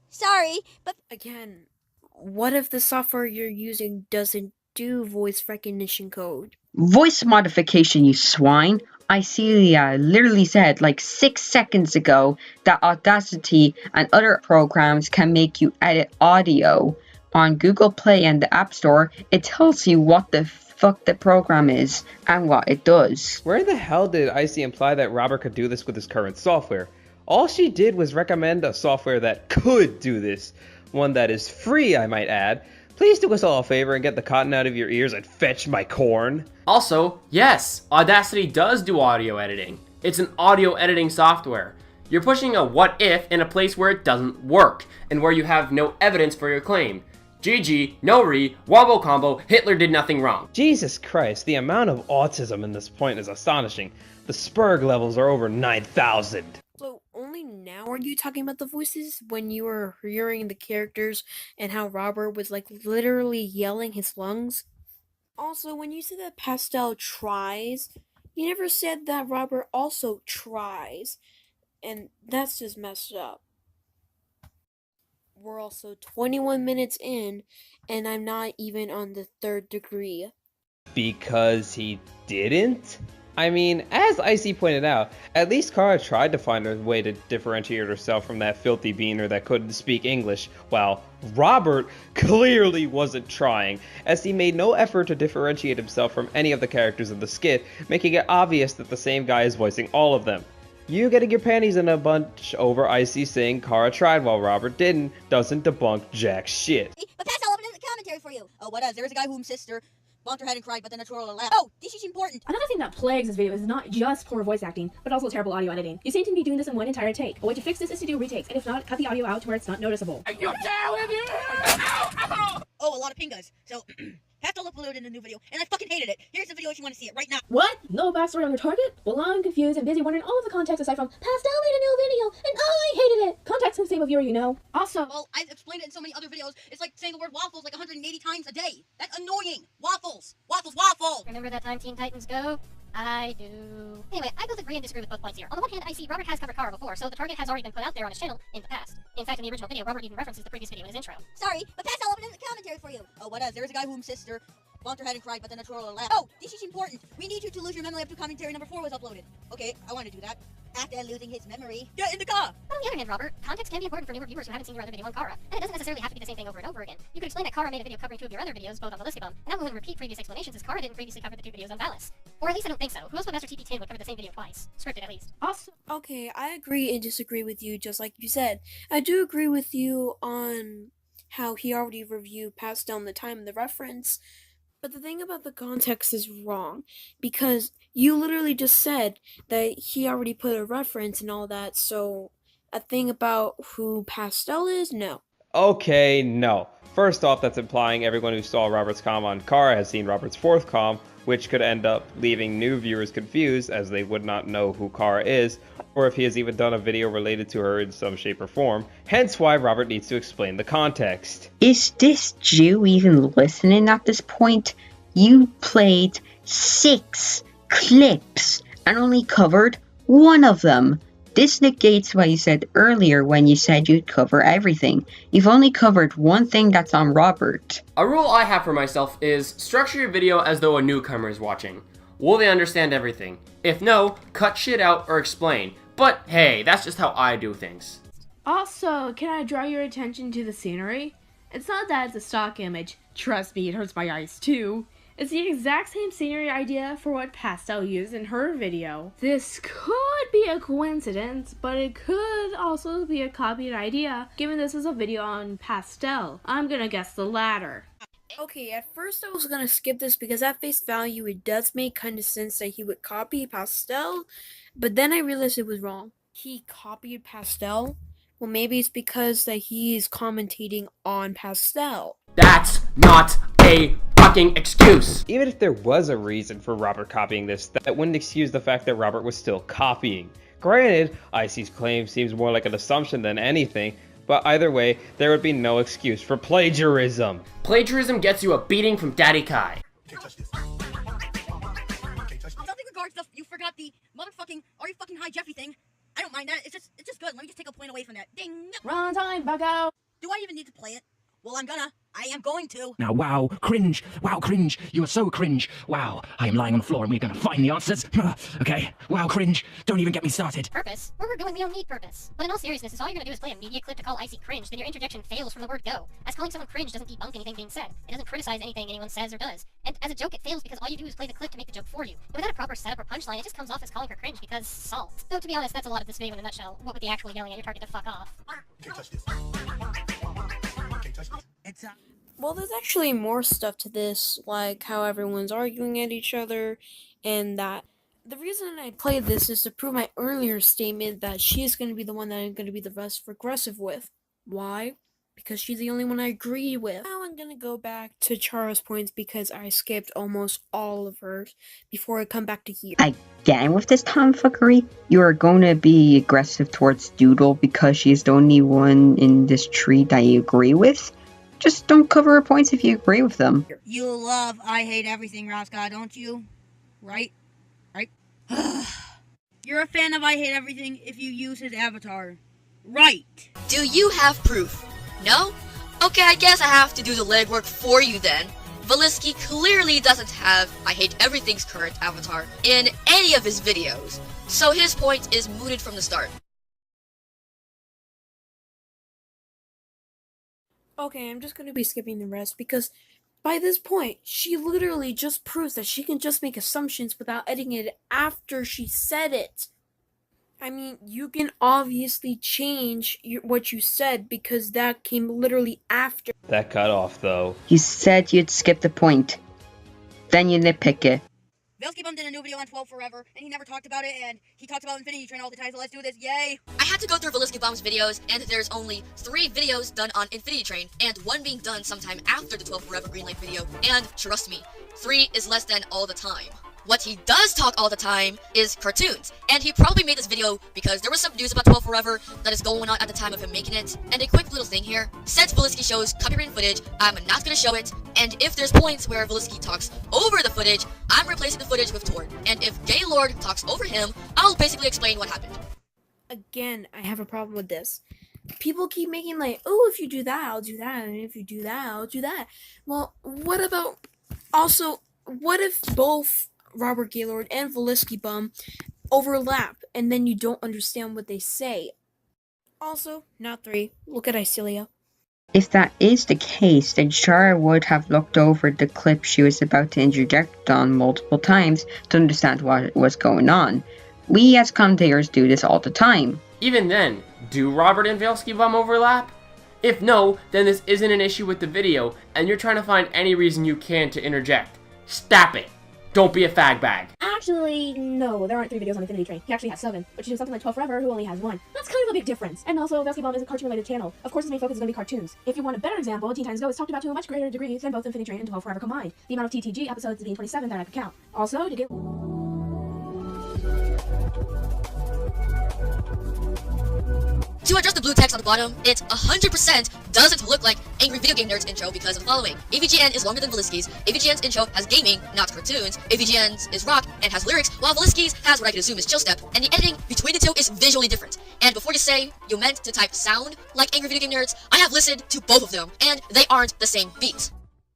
Sorry, but Again, what if the software you're using doesn't do voice recognition code? Voice modification, you swine. Icelia literally said like 6 seconds ago that Audacity and other programs can make you edit audio. On Google Play and the App Store, it tells you what the fuck the program is and what it does. Where the hell did Icy imply that Robert could do this with his current software? All she did was recommend a software that could do this. One that is free, I might add. Please do us all a favor and get the cotton out of your ears and fetch my corn. Also, yes, Audacity does do audio editing. It's an audio editing software. You're pushing a what if in a place where it doesn't work, and where you have no evidence for your claim. GG, no re, wombo combo, Hitler did nothing wrong. Jesus Christ, the amount of autism in this point is astonishing. The Spurg levels are over 9,000. So only now are you talking about the voices when you were hearing the characters and how Robert was like literally yelling his lungs? Also, when you said that Pastel tries, you never said that Robert also tries, and that's just messed up. We're also 21 minutes in, and I'm not even on the 3rd degree. Because he didn't? I mean, as Icy pointed out, at least Kara tried to find a way to differentiate herself from that filthy beaner that couldn't speak English, while Robert clearly wasn't trying, as he made no effort to differentiate himself from any of the characters in the skit, making it obvious that the same guy is voicing all of them. You getting your panties in a bunch over Icy saying Kara tried while Robert didn't doesn't debunk jack shit. But that's all up in the commentary for you. Oh, what else? There was a guy whose sister bumped her head and cried, but then a twirl laughed. Oh, this is important. Another thing that plagues this video is not just poor voice acting, but also terrible audio editing. You seem to be doing this in one entire take. A way to fix this is to do retakes, and if not, cut the audio out to where it's not noticeable. Oh, a lot of pingas. So, Pastel uploaded a new video, and I fucking hated it. Here's the video if you want to see it right now. What? No backstory on your target? Well, I'm confused and busy wondering all of the context aside from Pastel made a new video, and I hated it. Context can save a viewer, you know. Also, Well, I've explained it in so many other videos. It's like saying the word waffles like 180 times a day. That's annoying. Waffles. Waffles, waffle. Remember that time Teen Titans Go? I do. Anyway, I both agree and disagree with both points here. On the one hand, I see Robert has covered Kara before, so the target has already been put out there on his channel in the past. In fact, in the original video, Robert even references the previous video in his intro. Sorry, but that's all up in the commentary for you. Oh, what else? There was a guy whose sister bumped her head and cried, but then a twirl laughed. Oh, this is important. We need you to lose your memory after commentary number 4 was uploaded. Okay, I want to do that. After losing his memory. Get in the car! But on the other hand, Robert, context can be important for newer viewers who haven't seen your other video on Kara, and it doesn't necessarily have to be the same thing over and over again. You could explain that Kara made a video covering 2 of your other videos, both on the Liskabum, and I'm willing to repeat previous explanations as Kara didn't previously cover the 2 videos on Valis. Or at least I don't think so. Who else but Master TP10 would cover the same video twice? Scripted, at least. also, Okay, I agree and disagree with you, just like you said. I do agree with you on how he already reviewed passed down the time and the reference, but the thing about the context is wrong, because you literally just said that he already put a reference and all that, so a thing about who Pastel is? No. Okay, no. First off, that's implying everyone who saw Robert's comm on Kara has seen Robert's fourth comm, which could end up leaving new viewers confused as they would not know who Kara is, or if he has even done a video related to her in some shape or form, hence why Robert needs to explain the context. Is this Jew even listening at this point? You played 6 clips and only covered one of them. This negates what you said earlier when you said you'd cover everything. You've only covered one thing that's on Robert. A rule I have for myself is structure your video as though a newcomer is watching. Will they understand everything? If no, cut shit out or explain. But hey, that's just how I do things. Also, can I draw your attention to the scenery? It's not that it's a stock image. Trust me, it hurts my eyes too. It's the exact same scenery idea for what Pastel used in her video. This could be a coincidence, but it could also be a copied idea, given this is a video on Pastel. I'm gonna guess the latter. Okay, at first I was gonna skip this because at face value it does make kind of sense that he would copy Pastel, but then I realized it was wrong. He copied Pastel? Well, maybe it's because that he is commentating on Pastel. That's not a fucking excuse! Even if there was a reason for Robert copying this, that wouldn't excuse the fact that Robert was still copying. Granted, Icy's claim seems more like an assumption than anything, but either way, there would be no excuse for plagiarism. Plagiarism gets you a beating from Daddy Kai. Something regards the you forgot the motherfucking are you fucking high Jeffy thing. I don't mind that. It's just good. Let me just take a point away from that. Ding. Run time, bucko. Do I even need to play it? Well, I am going to. Now, wow, cringe. Wow, cringe. You are so cringe. Wow, I am lying on the floor and we're gonna find the answers. Okay, wow, cringe. Don't even get me started. Purpose? Where we're going, we don't need purpose. But in all seriousness, if all you're gonna do is play a media clip to call Icy cringe, then your interjection fails from the word go. As calling someone cringe doesn't debunk anything being said. It doesn't criticize anything anyone says or does. And as a joke, it fails because all you do is play the clip to make the joke for you. And without a proper setup or punchline, it just comes off as calling her cringe because salt. So to be honest, that's a lot of this video in a nutshell. What with the actual yelling at your target to fuck off. Well, there's actually more stuff to this, like how everyone's arguing at each other, and that the reason I played this is to prove my earlier statement that she's going to be the one that I'm going to be the most aggressive with. Why? Because she's the only one I agree with. Now I'm going to go back to Chara's points because I skipped almost all of hers before I come back to here. Again with this tomfuckery, you are going to be aggressive towards Doodle because she's the only one in this tree that you agree with. Just don't cover her points if you agree with them. You love I hate everything, Roscoe, don't you? Right? You're a fan of I hate everything if you use his avatar. Right. Do you have proof? No? Okay, I guess I have to do the legwork for you then. Velisky clearly doesn't have I hate everything's current avatar in any of his videos, so his point is mooted from the start. Okay, I'm just going to be skipping the rest because by this point, she literally just proves that she can just make assumptions without editing it after she said it. I mean, you can obviously change what you said because that came literally after. That cut off, though. You said you'd skip the point. Then you nitpick it. Velsky Bum did a new video on 12 Forever, and he never talked about it, and he talked about Infinity Train all the time, so let's do this, yay! I had to go through Velisky Bomb's videos, and there's only 3 videos done on Infinity Train, and 1 being done sometime after the 12 Forever Greenlight video, and trust me, 3 is less than all the time. What he does talk all the time is cartoons, and he probably made this video because there was some news about 12 Forever that is going on at the time of him making it. And a quick little thing here, since Velisky shows copyrighted footage, I'm not gonna show it, and if there's points where Velisky talks over the footage, I'm replacing the footage with Tort, and if Gaylord talks over him, I'll basically explain what happened. Again, I have a problem with this. People keep making like, oh, if you do that, I'll do that, and if you do that, I'll do that. Well, what if both Robert Gaylord and Velisky Bum overlap, and then you don't understand what they say? Also, not 3. Look at Icelia. If that is the case, then Chara would have looked over the clip she was about to interject on multiple times to understand what was going on. We as commentators do this all the time. Even then, do Robert and Velisky Bum overlap? If no, then this isn't an issue with the video, and you're trying to find any reason you can to interject. Stop it! Don't be a fag bag. Actually, no, there aren't 3 videos on Infinity Train. He actually has 7, which is something like 12 Forever, who only has 1. That's kind of a big difference. And also, Basketball is a cartoon-related channel. Of course, his main focus is going to be cartoons. If you want a better example, Teen Titans Go is talked about to a much greater degree than both Infinity Train and 12 Forever combined. The amount of TTG episodes being 27 that I could count. Also, to get... To address the blue text on the bottom, it 100% doesn't look like Angry Video Game Nerd's intro because of the following. AVGN is longer than Velisky's. AVGN's intro has gaming, not cartoons. AVGN's is rock and has lyrics, while Velisky's has what I could assume is chill step, and the editing between the two is visually different. And before you say you meant to type sound like Angry Video Game Nerds, I have listened to both of them, and they aren't the same beat.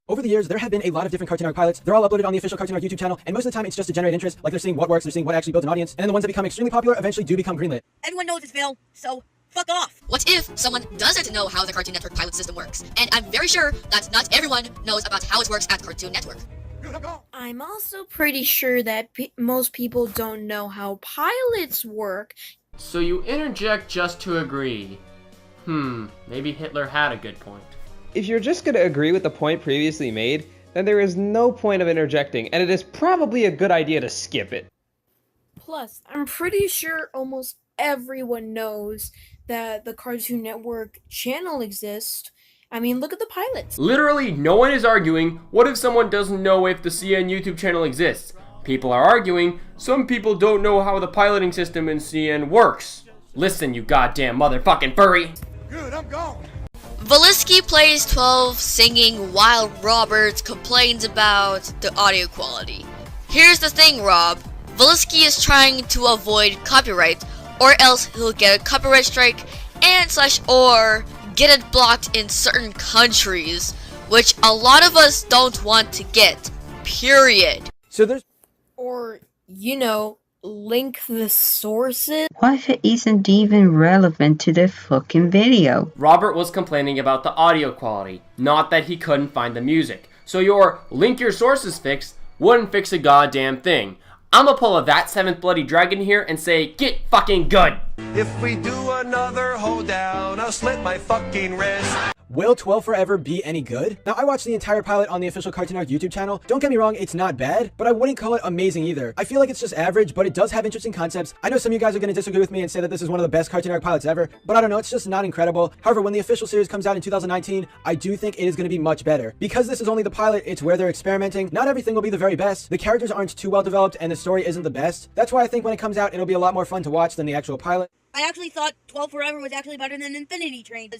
Over the years, there have been a lot of different Cartoon Network pilots. They're all uploaded on the official Cartoon Network YouTube channel, and most of the time it's just to generate interest, like they're seeing what works, they're seeing what actually builds an audience, and then the ones that become extremely popular eventually do become greenlit. Everyone knows it's Phil, so fuck off. What if someone doesn't know how the Cartoon Network pilot system works? And I'm very sure that not everyone knows about how it works at Cartoon Network. I'm also pretty sure that most people don't know how pilots work. So you interject just to agree. Maybe Hitler had a good point. If you're just going to agree with the point previously made, then there is no point of interjecting, and it is probably a good idea to skip it. Plus, I'm pretty sure almost everyone knows that the Cartoon Network channel exists. I mean, look at the pilots. Literally, no one is arguing, what if someone doesn't know if the CN YouTube channel exists? People are arguing, some people don't know how the piloting system in CN works. Listen, you goddamn motherfucking furry. Good, I'm gone. Velisky plays 12 singing while Robert complains about the audio quality. Here's the thing, Rob. Velisky is trying to avoid copyright, or else he'll get a copyright strike or get it blocked in certain countries, which a lot of us don't want to get. Period. So there's... Or, you know, link the sources. What if it isn't even relevant to the fucking video? Robert was complaining about the audio quality, not that he couldn't find the music. So your link your sources fix wouldn't fix a goddamn thing. I'ma pull a That 7th Bloody Dragon here and say, get fucking good! If we do another hold down, I'll slit my fucking wrist. Will 12 Forever be any good? Now, I watched the entire pilot on the official Cartoon Network YouTube channel. Don't get me wrong, it's not bad, but I wouldn't call it amazing either. I feel like it's just average, but it does have interesting concepts. I know some of you guys are going to disagree with me and say that this is one of the best Cartoon Network pilots ever, but I don't know, it's just not incredible. However, when the official series comes out in 2019, I do think it is going to be much better. Because this is only the pilot, it's where they're experimenting. Not everything will be the very best. The characters aren't too well developed, and the story isn't the best. That's why I think when it comes out, it'll be a lot more fun to watch than the actual pilot. I actually thought 12 Forever was actually better than Infinity Train.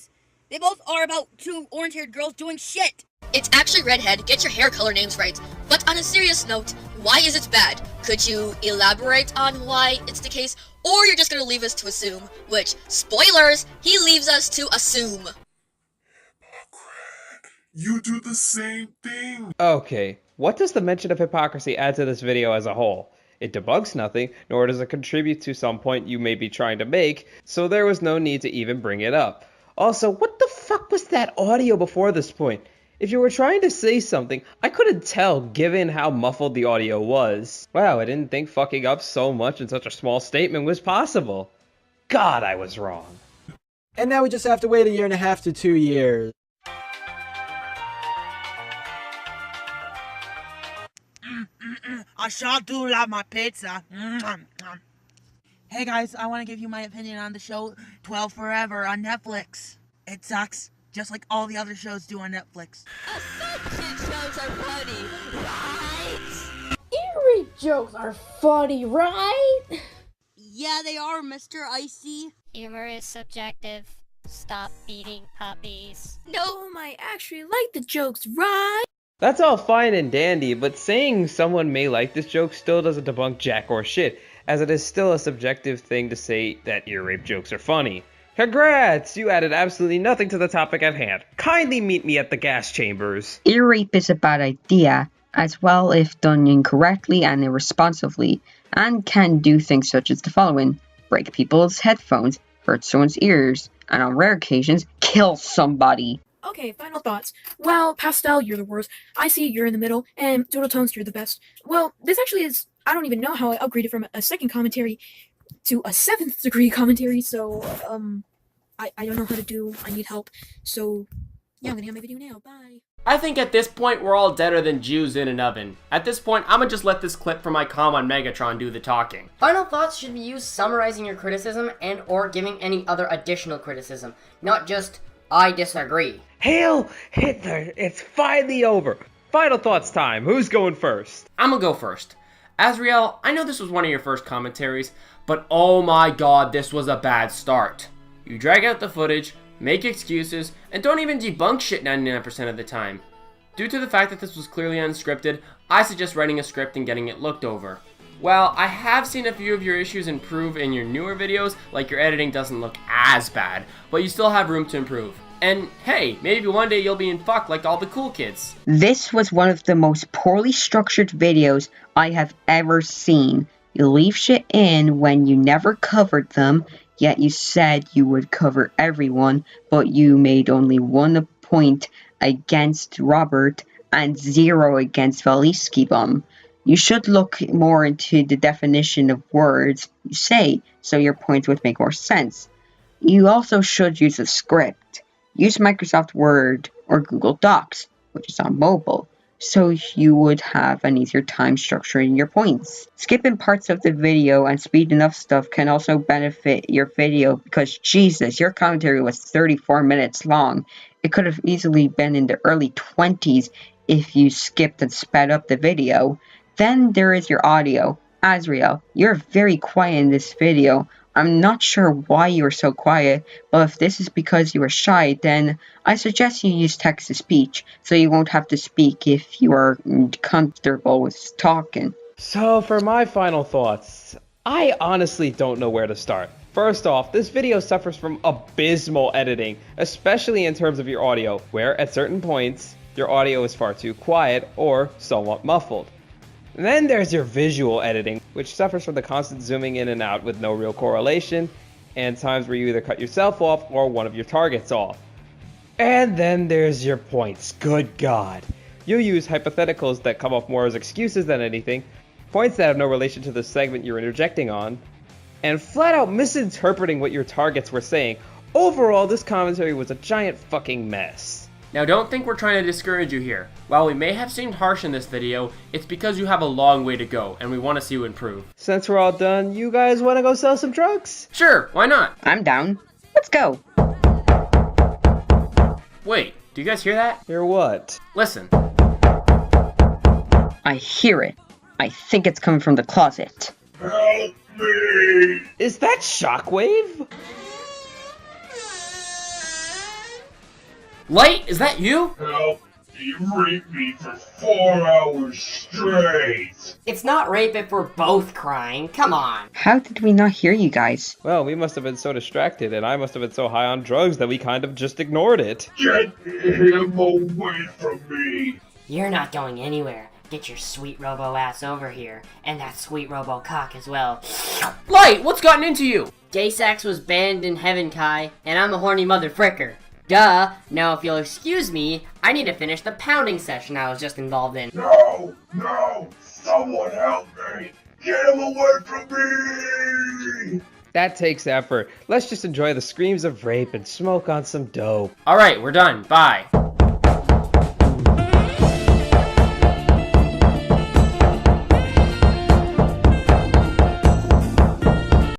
They both are about 2 orange-haired girls doing shit. It's actually Redhead, get your hair color names right. But on a serious note, why is it bad? Could you elaborate on why it's the case? Or you're just gonna leave us to assume, which, spoilers, he leaves us to assume. You do the same thing. Okay, what does the mention of hypocrisy add to this video as a whole? It debunks nothing, nor does it contribute to some point you may be trying to make, so there was no need to even bring it up. Also, what the fuck was that audio before this point? If you were trying to say something, I couldn't tell given how muffled the audio was. Wow, I didn't think fucking up so much in such a small statement was possible. God, I was wrong. And now we just have to wait 1.5 to 2 years. I sure do love my pizza. Hey guys, I want to give you my opinion on the show 12 Forever on Netflix. It sucks, just like all the other shows do on Netflix. Offensive shows are funny, right? Eerie jokes are funny, right? Yeah, they are, Mr. Icy. Humor is subjective. Stop eating puppies. No, I actually like the jokes, right? That's all fine and dandy, but saying someone may like this joke still doesn't debunk jack or shit, as it is still a subjective thing to say that ear rape jokes are funny. Congrats! You added absolutely nothing to the topic at hand. Kindly meet me at the gas chambers. Ear rape is a bad idea, as well if done incorrectly and irresponsibly, and can do things such as the following: break people's headphones, hurt someone's ears, and on rare occasions, kill somebody. Okay, final thoughts. Well, Pastel, you're the worst. Icy, you're in the middle. And Doodle Tones, you're the best. Well, this actually is... I don't even know how I upgraded from a second commentary to a 7th degree commentary, so, I don't know how to do. I need help. So, Yeah, I'm gonna end my video now. Bye. I think at this point we're all deader than Jews in an oven. At this point, I'm gonna just let this clip from my comm on Megatron do the talking. Final thoughts should be used summarizing your criticism and or giving any other additional criticism, not just, I disagree. Hail Hitler! It's finally over! Final thoughts time. Who's going first? I'm gonna go first. Asriel, I know this was one of your first commentaries, but oh my god, this was a bad start. You drag out the footage, make excuses, and don't even debunk shit 99% of the time. Due to the fact that this was clearly unscripted, I suggest writing a script and getting it looked over. While I have seen a few of your issues improve in your newer videos, like your editing doesn't look as bad, but you still have room to improve. And hey, maybe one day you'll be in fuck like all the cool kids. This was one of the most poorly structured videos I have ever seen. You leave shit in when you never covered them, yet you said you would cover everyone, but you made only 1 point against Robert and 0 against Valisky Bum. You should look more into the definition of words you say, so your points would make more sense. You also should use a script. Use Microsoft Word or Google Docs, which is on mobile, so you would have an easier time structuring your points. Skipping parts of the video and speeding up stuff can also benefit your video because, Jesus, your commentary was 34 minutes long. It could have easily been in the early 20s if you skipped and sped up the video. Then there is your audio. Asriel, you're very quiet in this video. I'm not sure why you were so quiet, but if this is because you were shy, then I suggest you use text-to-speech, so you won't have to speak if you are comfortable with talking. So for my final thoughts, I honestly don't know where to start. First off, this video suffers from abysmal editing, especially in terms of your audio, where at certain points, your audio is far too quiet or somewhat muffled. Then there's your visual editing, which suffers from the constant zooming in and out with no real correlation, and times where you either cut yourself off or one of your targets off. And then there's your points. Good God. You use hypotheticals that come off more as excuses than anything, points that have no relation to the segment you're interjecting on, and flat out misinterpreting what your targets were saying. Overall, this commentary was a giant fucking mess. Now don't think we're trying to discourage you here. While we may have seemed harsh in this video, it's because you have a long way to go, and we want to see you improve. Since we're all done, you guys want to go sell some drugs? Sure, why not? I'm down. Let's go. Wait, do you guys hear that? Hear what? Listen. I hear it. I think it's coming from the closet. Help me! Is that Shockwave? Light, is that you? Help! You raped me for 4 hours straight! It's not rape if we're both crying, come on. How did we not hear you guys? Well, we must have been so distracted, and I must have been so high on drugs that we kind of just ignored it. Get him away from me! You're not going anywhere. Get your sweet robo ass over here, and that sweet robo cock as well. Light, what's gotten into you? Gay sex was banned in heaven, Kai, and I'm a horny mother fricker. Duh! Now if you'll excuse me, I need to finish the pounding session I was just involved in. No! No! Someone help me! Get him away from me! That takes effort. Let's just enjoy the screams of rape and smoke on some dope. Alright, we're done. Bye.